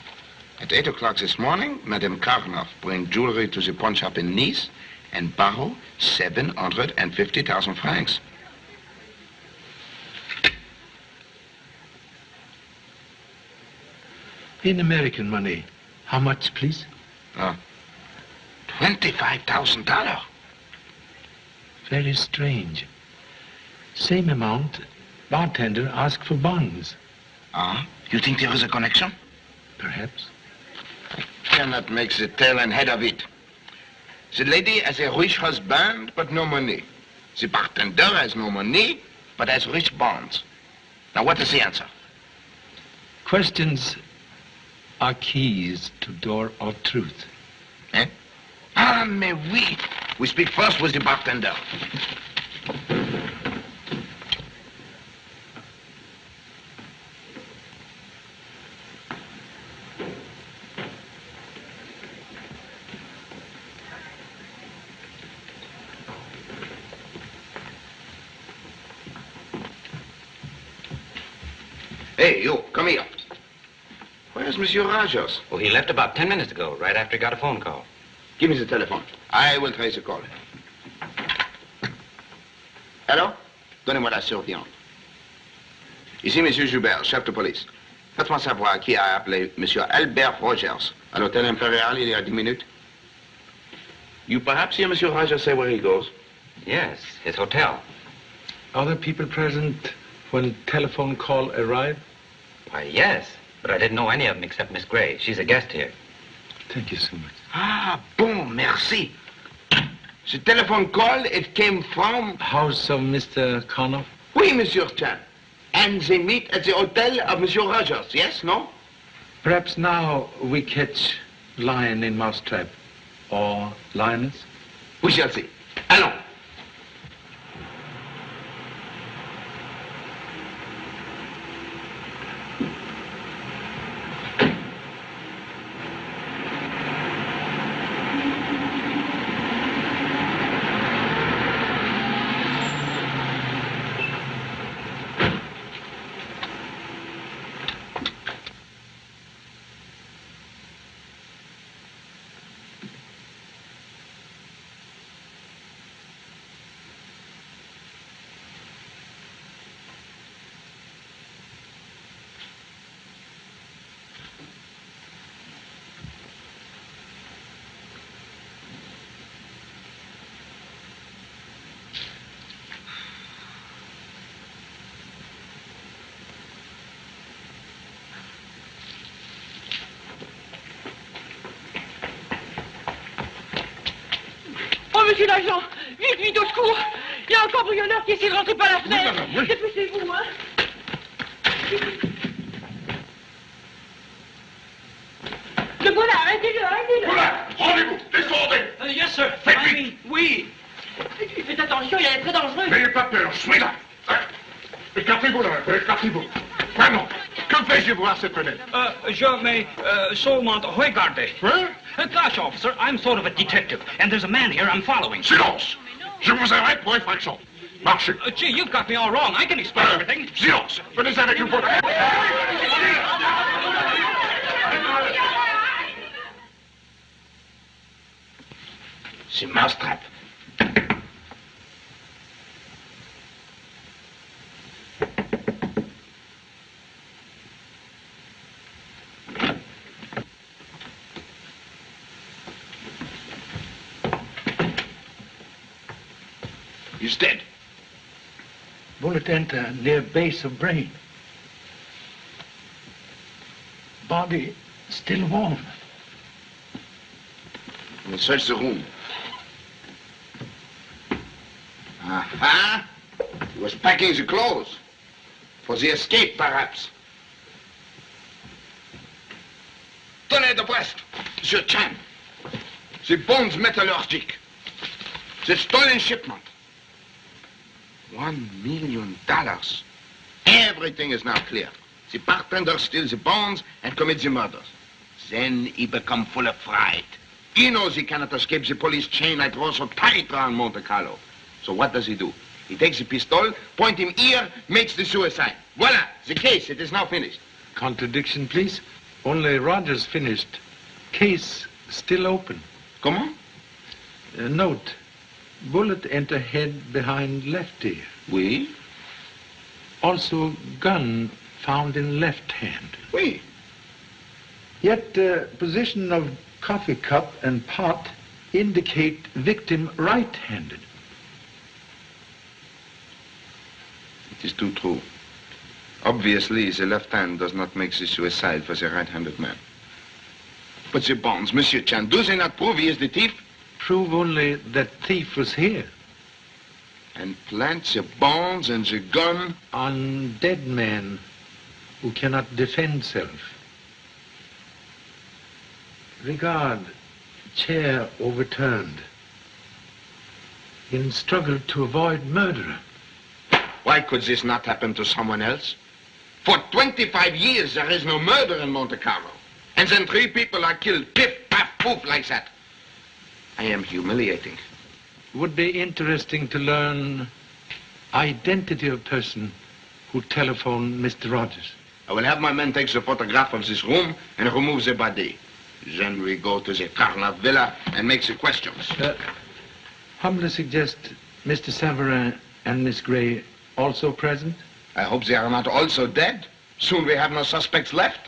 At 8 o'clock this morning, Madame Karnoff bring jewelry to the pawn shop in Nice and borrow 750,000 francs. In American money, how much, please? $25,000. Very strange. Same amount, bartender asked for bonds. Ah, you think there is a connection? Perhaps. I cannot make the tail and head of it. The lady has a rich husband, but no money. The bartender has no money, but has rich bonds. Now, what is the answer? Questions are keys to door of truth. Eh? Ah, mais oui. We speak first with the bartender. Hey, you, come here. Where's Monsieur Rogers? Oh, he left about 10 minutes ago, right after he got a phone call. Give me the telephone. I will trace the call. Hello? Donnez-moi la surveillante. Ici, Monsieur Joubert, chef de police. Faites-moi savoir qui a appelé Monsieur Albert Rogers à l'hôtel impérial il y a 10 minutes. You perhaps hear Monsieur Rogers say where he goes? Yes, his hotel. Other people present when telephone call arrived? Why, yes, but I didn't know any of them except Miss Gray. She's a guest here. Thank you so much. Ah, bon, merci. The telephone call, it came from... House of Mr. Karnoff? Oui, Monsieur Chan. And they meet at the hotel of Monsieur Rogers, yes, no? Perhaps now we catch lion in mousetrap. Or lioness? We shall see. Allons. Monsieur l'agent, vite, vite, au secours. Il y a un cambrioleur qui essaie de rentrer par la fenêtre. Dépêchez-vous, hein. Le voilà, arrêtez-le, arrêtez-le. Voilà, rendez-vous, descendez. Yes, sir. Faites I vite. mean, oui. Faites attention, il est très dangereux. N'ayez pas peur, je suis là. Écartez-vous là, écartez-vous. Vraiment, que fais-je voir cette fenêtre? Je may seulement regarder. Hein? Gosh, officer, I'm sort of a detective, and there's a man here I'm following. Silence! Je vous arrête pour infraction. Marchez. Gee, you've got me all wrong. I can explain everything. Silence! Venez avec nous pour... C'est mousetrap. He's dead. Bullet enter near base of brain. Body still warm. We'll search the room. Aha! He was packing the clothes. For the escape, perhaps. Tenez de Brest. Monsieur Chan. The bonds metallurgic. The stolen shipment. $1 million. Everything is now clear. The bartender steals the bonds and commits the murders. Then he becomes full of fright. He knows he cannot escape the police chain I draw so tight around Monte Carlo. So what does he do? He takes the pistol, point him here, makes the suicide. Voila, the case, it is now finished. Contradiction, please. Only Rogers finished. Case still open. Comment? Note, bullet enter head behind left ear. Oui. Also gun found in left hand. Oui. Yet position of coffee cup and pot indicate victim right-handed. It is too true. Obviously, the left hand does not make the suicide for the right-handed man. But the bonds, Monsieur Chan, do they not prove he is the thief? Prove only that thief was here. And plant the bonds and the gun on dead man who cannot defend self. Regard, chair overturned. In struggle to avoid murder. Why could this not happen to someone else? For 25 years, there is no murder in Monte Carlo. And then 3 people are killed, piff, paff, poof, like that. I am humiliating. Would be interesting to learn identity of person who telephoned Mr. Rogers. I will have my men take the photograph of this room and remove the body. Then we go to the Karnoff villa and make the questions. Humbly suggest Mr. Savarin and Miss Gray also present? I hope they are not also dead. Soon we have no suspects left.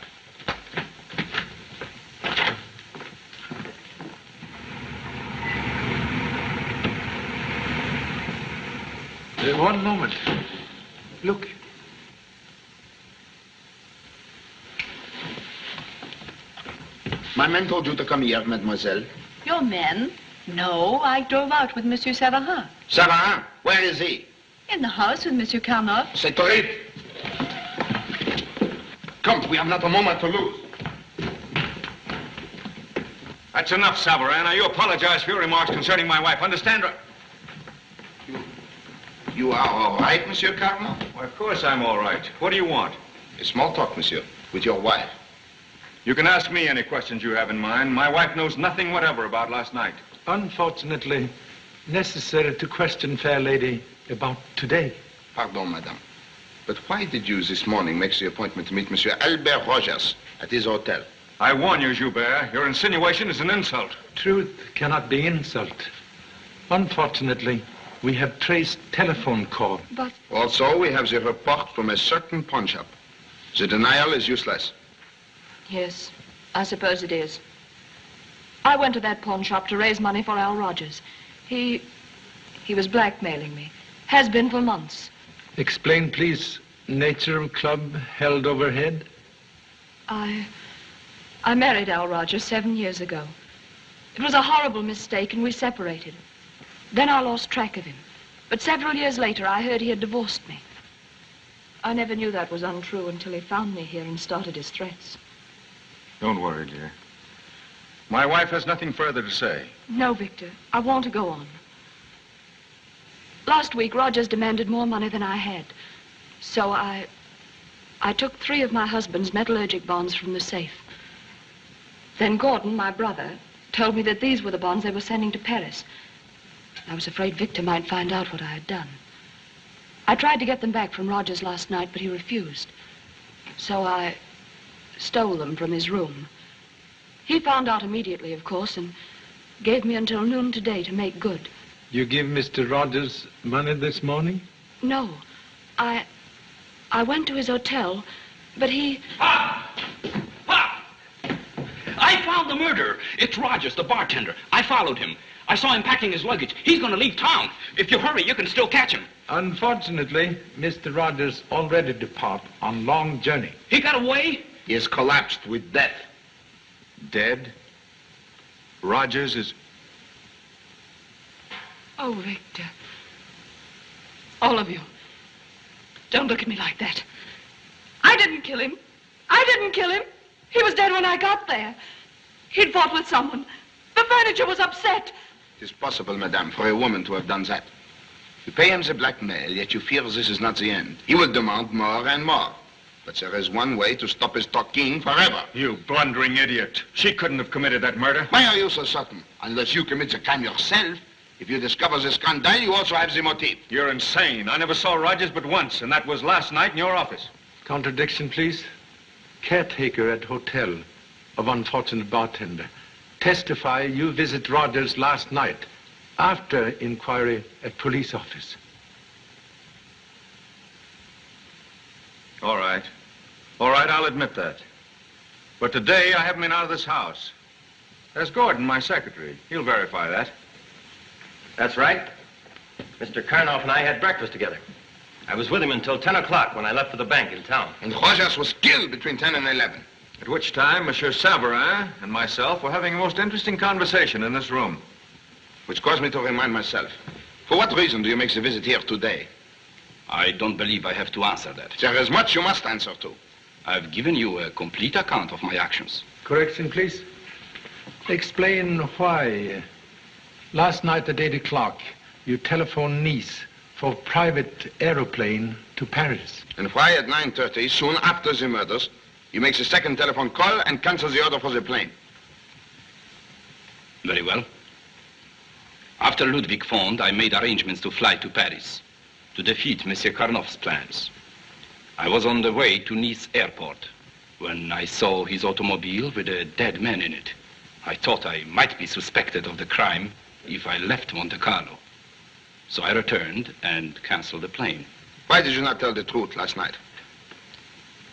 One moment. Look. My men told you to come here, mademoiselle. Your men? No, I drove out with Monsieur Savarin. Savarin? Where is he? In the house with Monsieur Karnoff. Securities. Come, we have not a moment to lose. That's enough, Savarin. Now, you apologize for your remarks concerning my wife. Understand? You are all right, Monsieur Karnoff? Well, of course I'm all right. What do you want? A small talk, monsieur, with your wife. You can ask me any questions you have in mind. My wife knows nothing whatever about last night. Unfortunately, necessary to question fair lady about today. Pardon, madame. But why did you this morning make the appointment to meet Monsieur Albert Rogers at his hotel? I warn you, Joubert, your insinuation is an insult. Truth cannot be insult. Unfortunately, we have traced telephone call. But... Also, we have the report from a certain pawn shop. The denial is useless. Yes, I suppose it is. I went to that pawn shop to raise money for Al Rogers. He was blackmailing me. Has been for months. Explain, please, nature of club held overhead? I married Al Rogers 7 years ago. It was a horrible mistake and we separated. Then I lost track of him. But several years later, I heard he had divorced me. I never knew that was untrue until he found me here and started his threats. Don't worry, dear. My wife has nothing further to say. No, Victor. I want to go on. Last week, Rogers demanded more money than I had. So I took 3 of my husband's metallurgic bonds from the safe. Then Gordon, my brother, told me that these were the bonds they were sending to Paris. I was afraid Victor might find out what I had done. I tried to get them back from Rogers last night, but he refused. So I stole them from his room. He found out immediately, of course, and gave me until noon today to make good. You give Mr. Rogers money this morning? No. I went to his hotel, but he... I found the murderer. It's Rogers, the bartender. I followed him. I saw him packing his luggage. He's going to leave town. If you hurry, you can still catch him. Unfortunately, Mr. Rogers already depart on long journey. He got away? He is collapsed with death. Dead? Rogers is... Oh, Victor. All of you. Don't look at me like that. I didn't kill him. I didn't kill him. He was dead when I got there. He'd fought with someone. The furniture was upset. It is possible, madame, for a woman to have done that. You pay him the blackmail, yet you fear this is not the end. He will demand more and more. But there is one way to stop his talking forever. You blundering idiot. She couldn't have committed that murder. Why are you so certain? Unless you commit the crime yourself. If you discover the scandal, you also have the motive. You're insane. I never saw Rogers but once, and that was last night in your office. Contradiction, please. Caretaker at hotel of unfortunate bartender. Testify you visit Rogers last night after inquiry at police office. All right. All right, I'll admit that. But today I haven't been out of this house. There's Gordon, my secretary. He'll verify that. That's right. Mr. Karnoff and I had breakfast together. I was with him until 10 o'clock when I left for the bank in town. And Rogers was killed between 10 and 11. At which time, Monsieur Savarin and myself were having a most interesting conversation in this room. Which caused me to remind myself. For what reason do you make the visit here today? I don't believe I have to answer that. There is much you must answer to. I've given you a complete account of my actions. Correction, please. Explain why last night at 8 o'clock you telephoned Nice for private aeroplane to Paris. And why at 9:30, soon after the murders, you make the second telephone call and cancel the order for the plane? Very well. After Ludwig phoned, I made arrangements to fly to Paris to defeat Monsieur Karnoff's plans. I was on the way to Nice airport when I saw his automobile with a dead man in it. I thought I might be suspected of the crime if I left Monte Carlo. So I returned and canceled the plane. Why did you not tell the truth last night?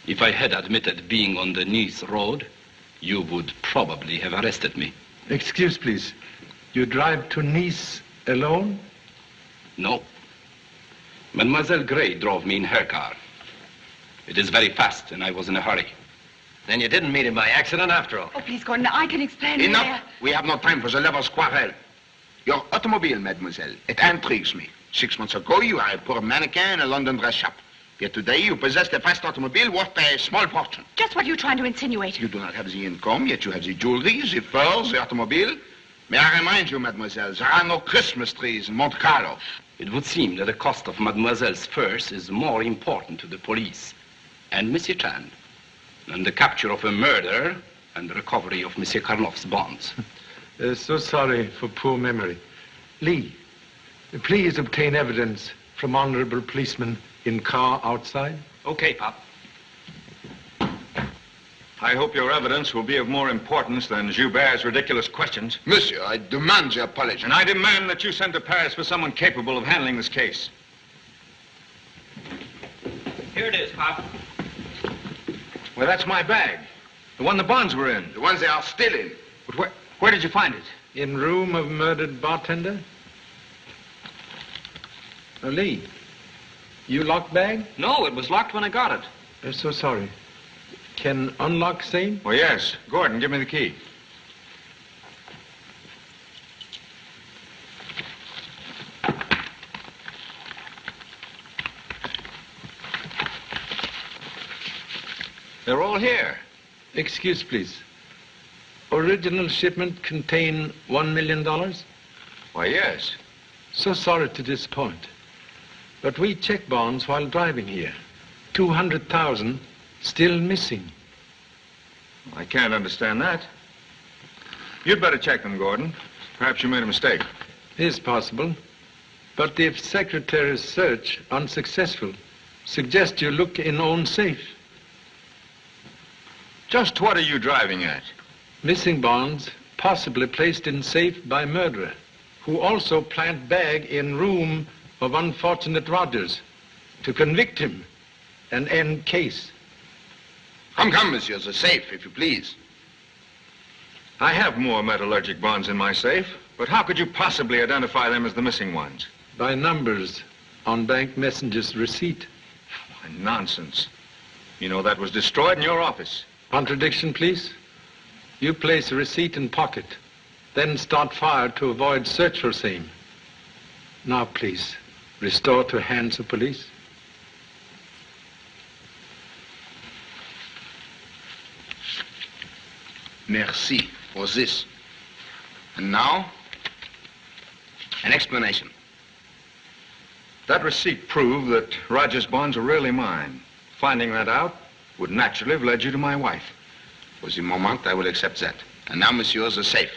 If I had admitted being on the Nice road, you would probably have arrested me. Excuse, please. You drive to Nice alone? No. Mademoiselle Gray drove me in her car. It is very fast, and I was in a hurry. Then you didn't meet him by accident after all. Oh, please, Gordon, I can explain. Enough. We have no time for the lover's quarrel. Your automobile, mademoiselle, it intrigues me. 6 months ago, you are a poor mannequin in a London dress shop. Yet today, you possess a fast automobile worth a small fortune. Just what are you trying to insinuate? You do not have the income, yet you have the jewelry, the furs, the automobile. May I remind you, mademoiselle, there are no Christmas trees in Monte Carlo. It would seem that the cost of mademoiselle's furs is more important to the police and Monsieur Chan than the capture of a murderer and the recovery of Monsieur Karnoff's bonds. So sorry for poor memory. Lee, please obtain evidence from honorable policeman in car outside. Okay, Pop. I hope your evidence will be of more importance than Joubert's ridiculous questions. Monsieur, I demand your apology. And I demand that you send to Paris for someone capable of handling this case. Here it is, Pop. Well, that's my bag. The one the bonds were in. The ones they are still in. But where did you find it? In room of murdered bartender? Oh, Lee, you locked bag? No, it was locked when I got it. So sorry. Can unlock same? Oh, yes. Gordon, give me the key. They're all here. Excuse, please. Original shipment contain $1 million? Why, yes. So sorry to disappoint. But we checked bonds while driving here. 200,000 still missing. I can't understand that. You'd better check them, Gordon. Perhaps you made a mistake. Is possible. But if secretary's search unsuccessful, suggest you look in own safe. Just what are you driving at? Missing bonds, possibly placed in safe by murderer, who also plant bag in room of unfortunate Rogers to convict him and end case. Come, monsieur, the safe, if you please. I have more metallurgic bonds in my safe, but how could you possibly identify them as the missing ones? By numbers on bank messenger's receipt. Why, nonsense. You know that was destroyed in your office. Contradiction, please. You place a receipt in pocket, then start fire to avoid search for same. Now, please, restore to hands of police. Merci for this. And now, an explanation. That receipt proved that Rogers' bonds were really mine. Finding that out would naturally have led you to my wife. For the moment, I will accept that. And now, monsieur, the safe.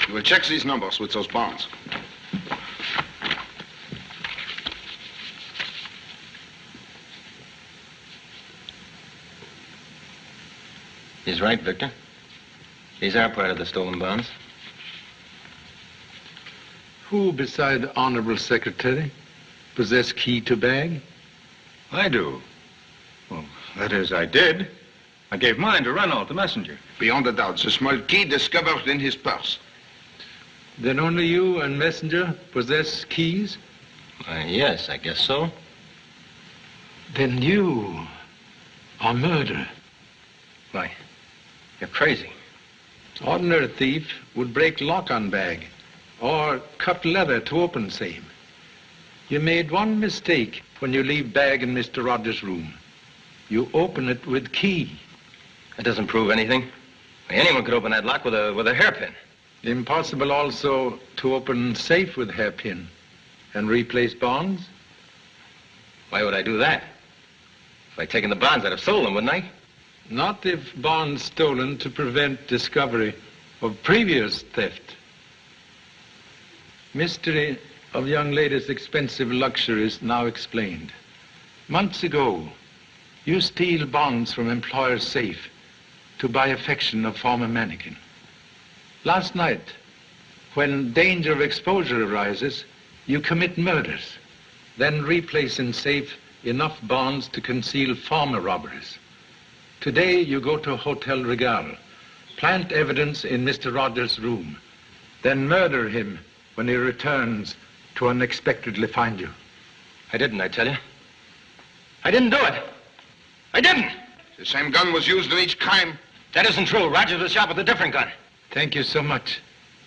You will check these numbers with those bonds. He's right, Victor. These are part of the stolen bonds. Who, beside Honorable Secretary, possess key to bag? I do. Well, that is, I did. I gave mine to Renault, the messenger. Beyond a doubt, the small key discovered in his purse. Then only you and messenger possess keys? Yes, I guess so. Then you are murderer. Why? You're crazy. Ordinary thief would break lock on bag or cut leather to open same. You made one mistake when you leave bag in Mr. Rogers' room. You open it with key. That doesn't prove anything. Anyone could open that lock with a hairpin. Impossible also to open safe with hairpin and replace bonds? Why would I do that? If I'd taken the bonds, I'd have sold them, wouldn't I? Not if bonds stolen to prevent discovery of previous theft. Mystery of young ladies' expensive luxuries now explained. Months ago, you steal bonds from employer's safe to buy affection of former mannequin. Last night, when danger of exposure arises, you commit murders, then replace in safe enough bonds to conceal former robberies. Today, you go to Hotel Regal, plant evidence in Mr. Rogers' room, then murder him when he returns to unexpectedly find you. I didn't, I tell you. I didn't do it. I didn't. The same gun was used in each crime. That isn't true. Rogers was shot with a different gun. Thank you so much.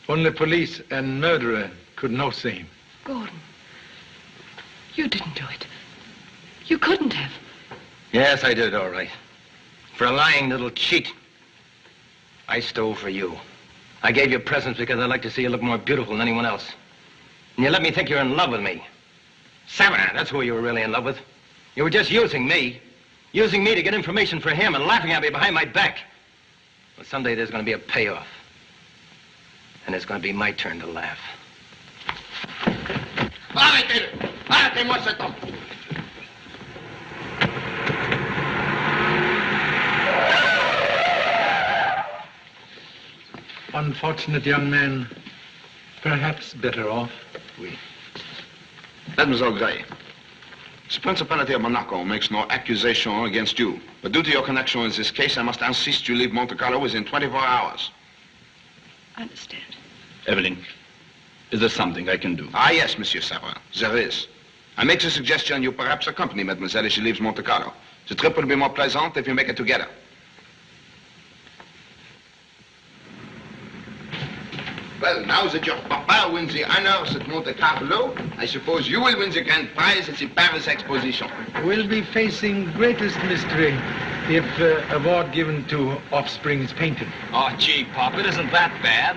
Only police and murderer could know same. Gordon, you didn't do it. You couldn't have. Yes, I did, all right. For a lying little cheat. I stole for you. I gave you presents because I'd like to see you look more beautiful than anyone else. And you let me think you're in love with me. Savarin, that's who you were really in love with. You were just using me. Using me to get information for him and laughing at me behind my back. Well, someday there's going to be a payoff. And it's going to be my turn to laugh. Arrêtez-le! Arrêtez-moi cet homme! Unfortunate young man, perhaps better off. Oui. Mademoiselle Gray, the Principality of Monaco makes no accusation against you. But due to your connection in this case, I must insist you leave Monte Carlo within 24 hours. I understand. Evelyn, is there something I can do? Ah, yes, Monsieur Savarin, there is. I make the suggestion you perhaps accompany Mademoiselle as she leaves Monte Carlo. The trip will be more pleasant if you make it together. Well, now that your papa wins the honors at Monte Carlo, I suppose you will win the grand prize at the Paris Exposition. We'll be facing greatest mystery if award given to Offspring's painting. Oh, gee, Pop, it isn't that bad.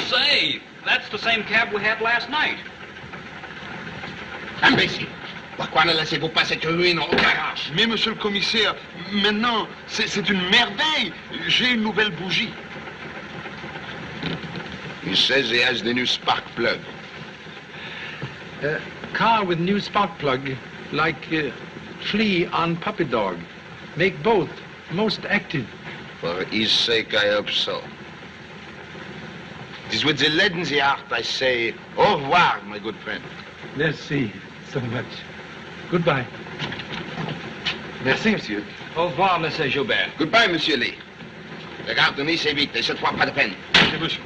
Say, that's the same cab we had last night. Imbécile! Pourquoi ne laissez-vous pas cette ruine au garage? Mais, monsieur le commissaire, maintenant, c'est une merveille. J'ai une nouvelle bougie. He says he has the new spark plug. Car with new spark plug, like flea on puppy dog. Make both most active. For his sake, I hope so. It is with the lead in the heart I say, au revoir, my good friend. Merci so much. Goodbye. Merci, monsieur. Au revoir, Monsieur Joubert. Goodbye, monsieur Lee. Regarde, Denis, c'est vite, et cette fois, pas de peine. Monsieur.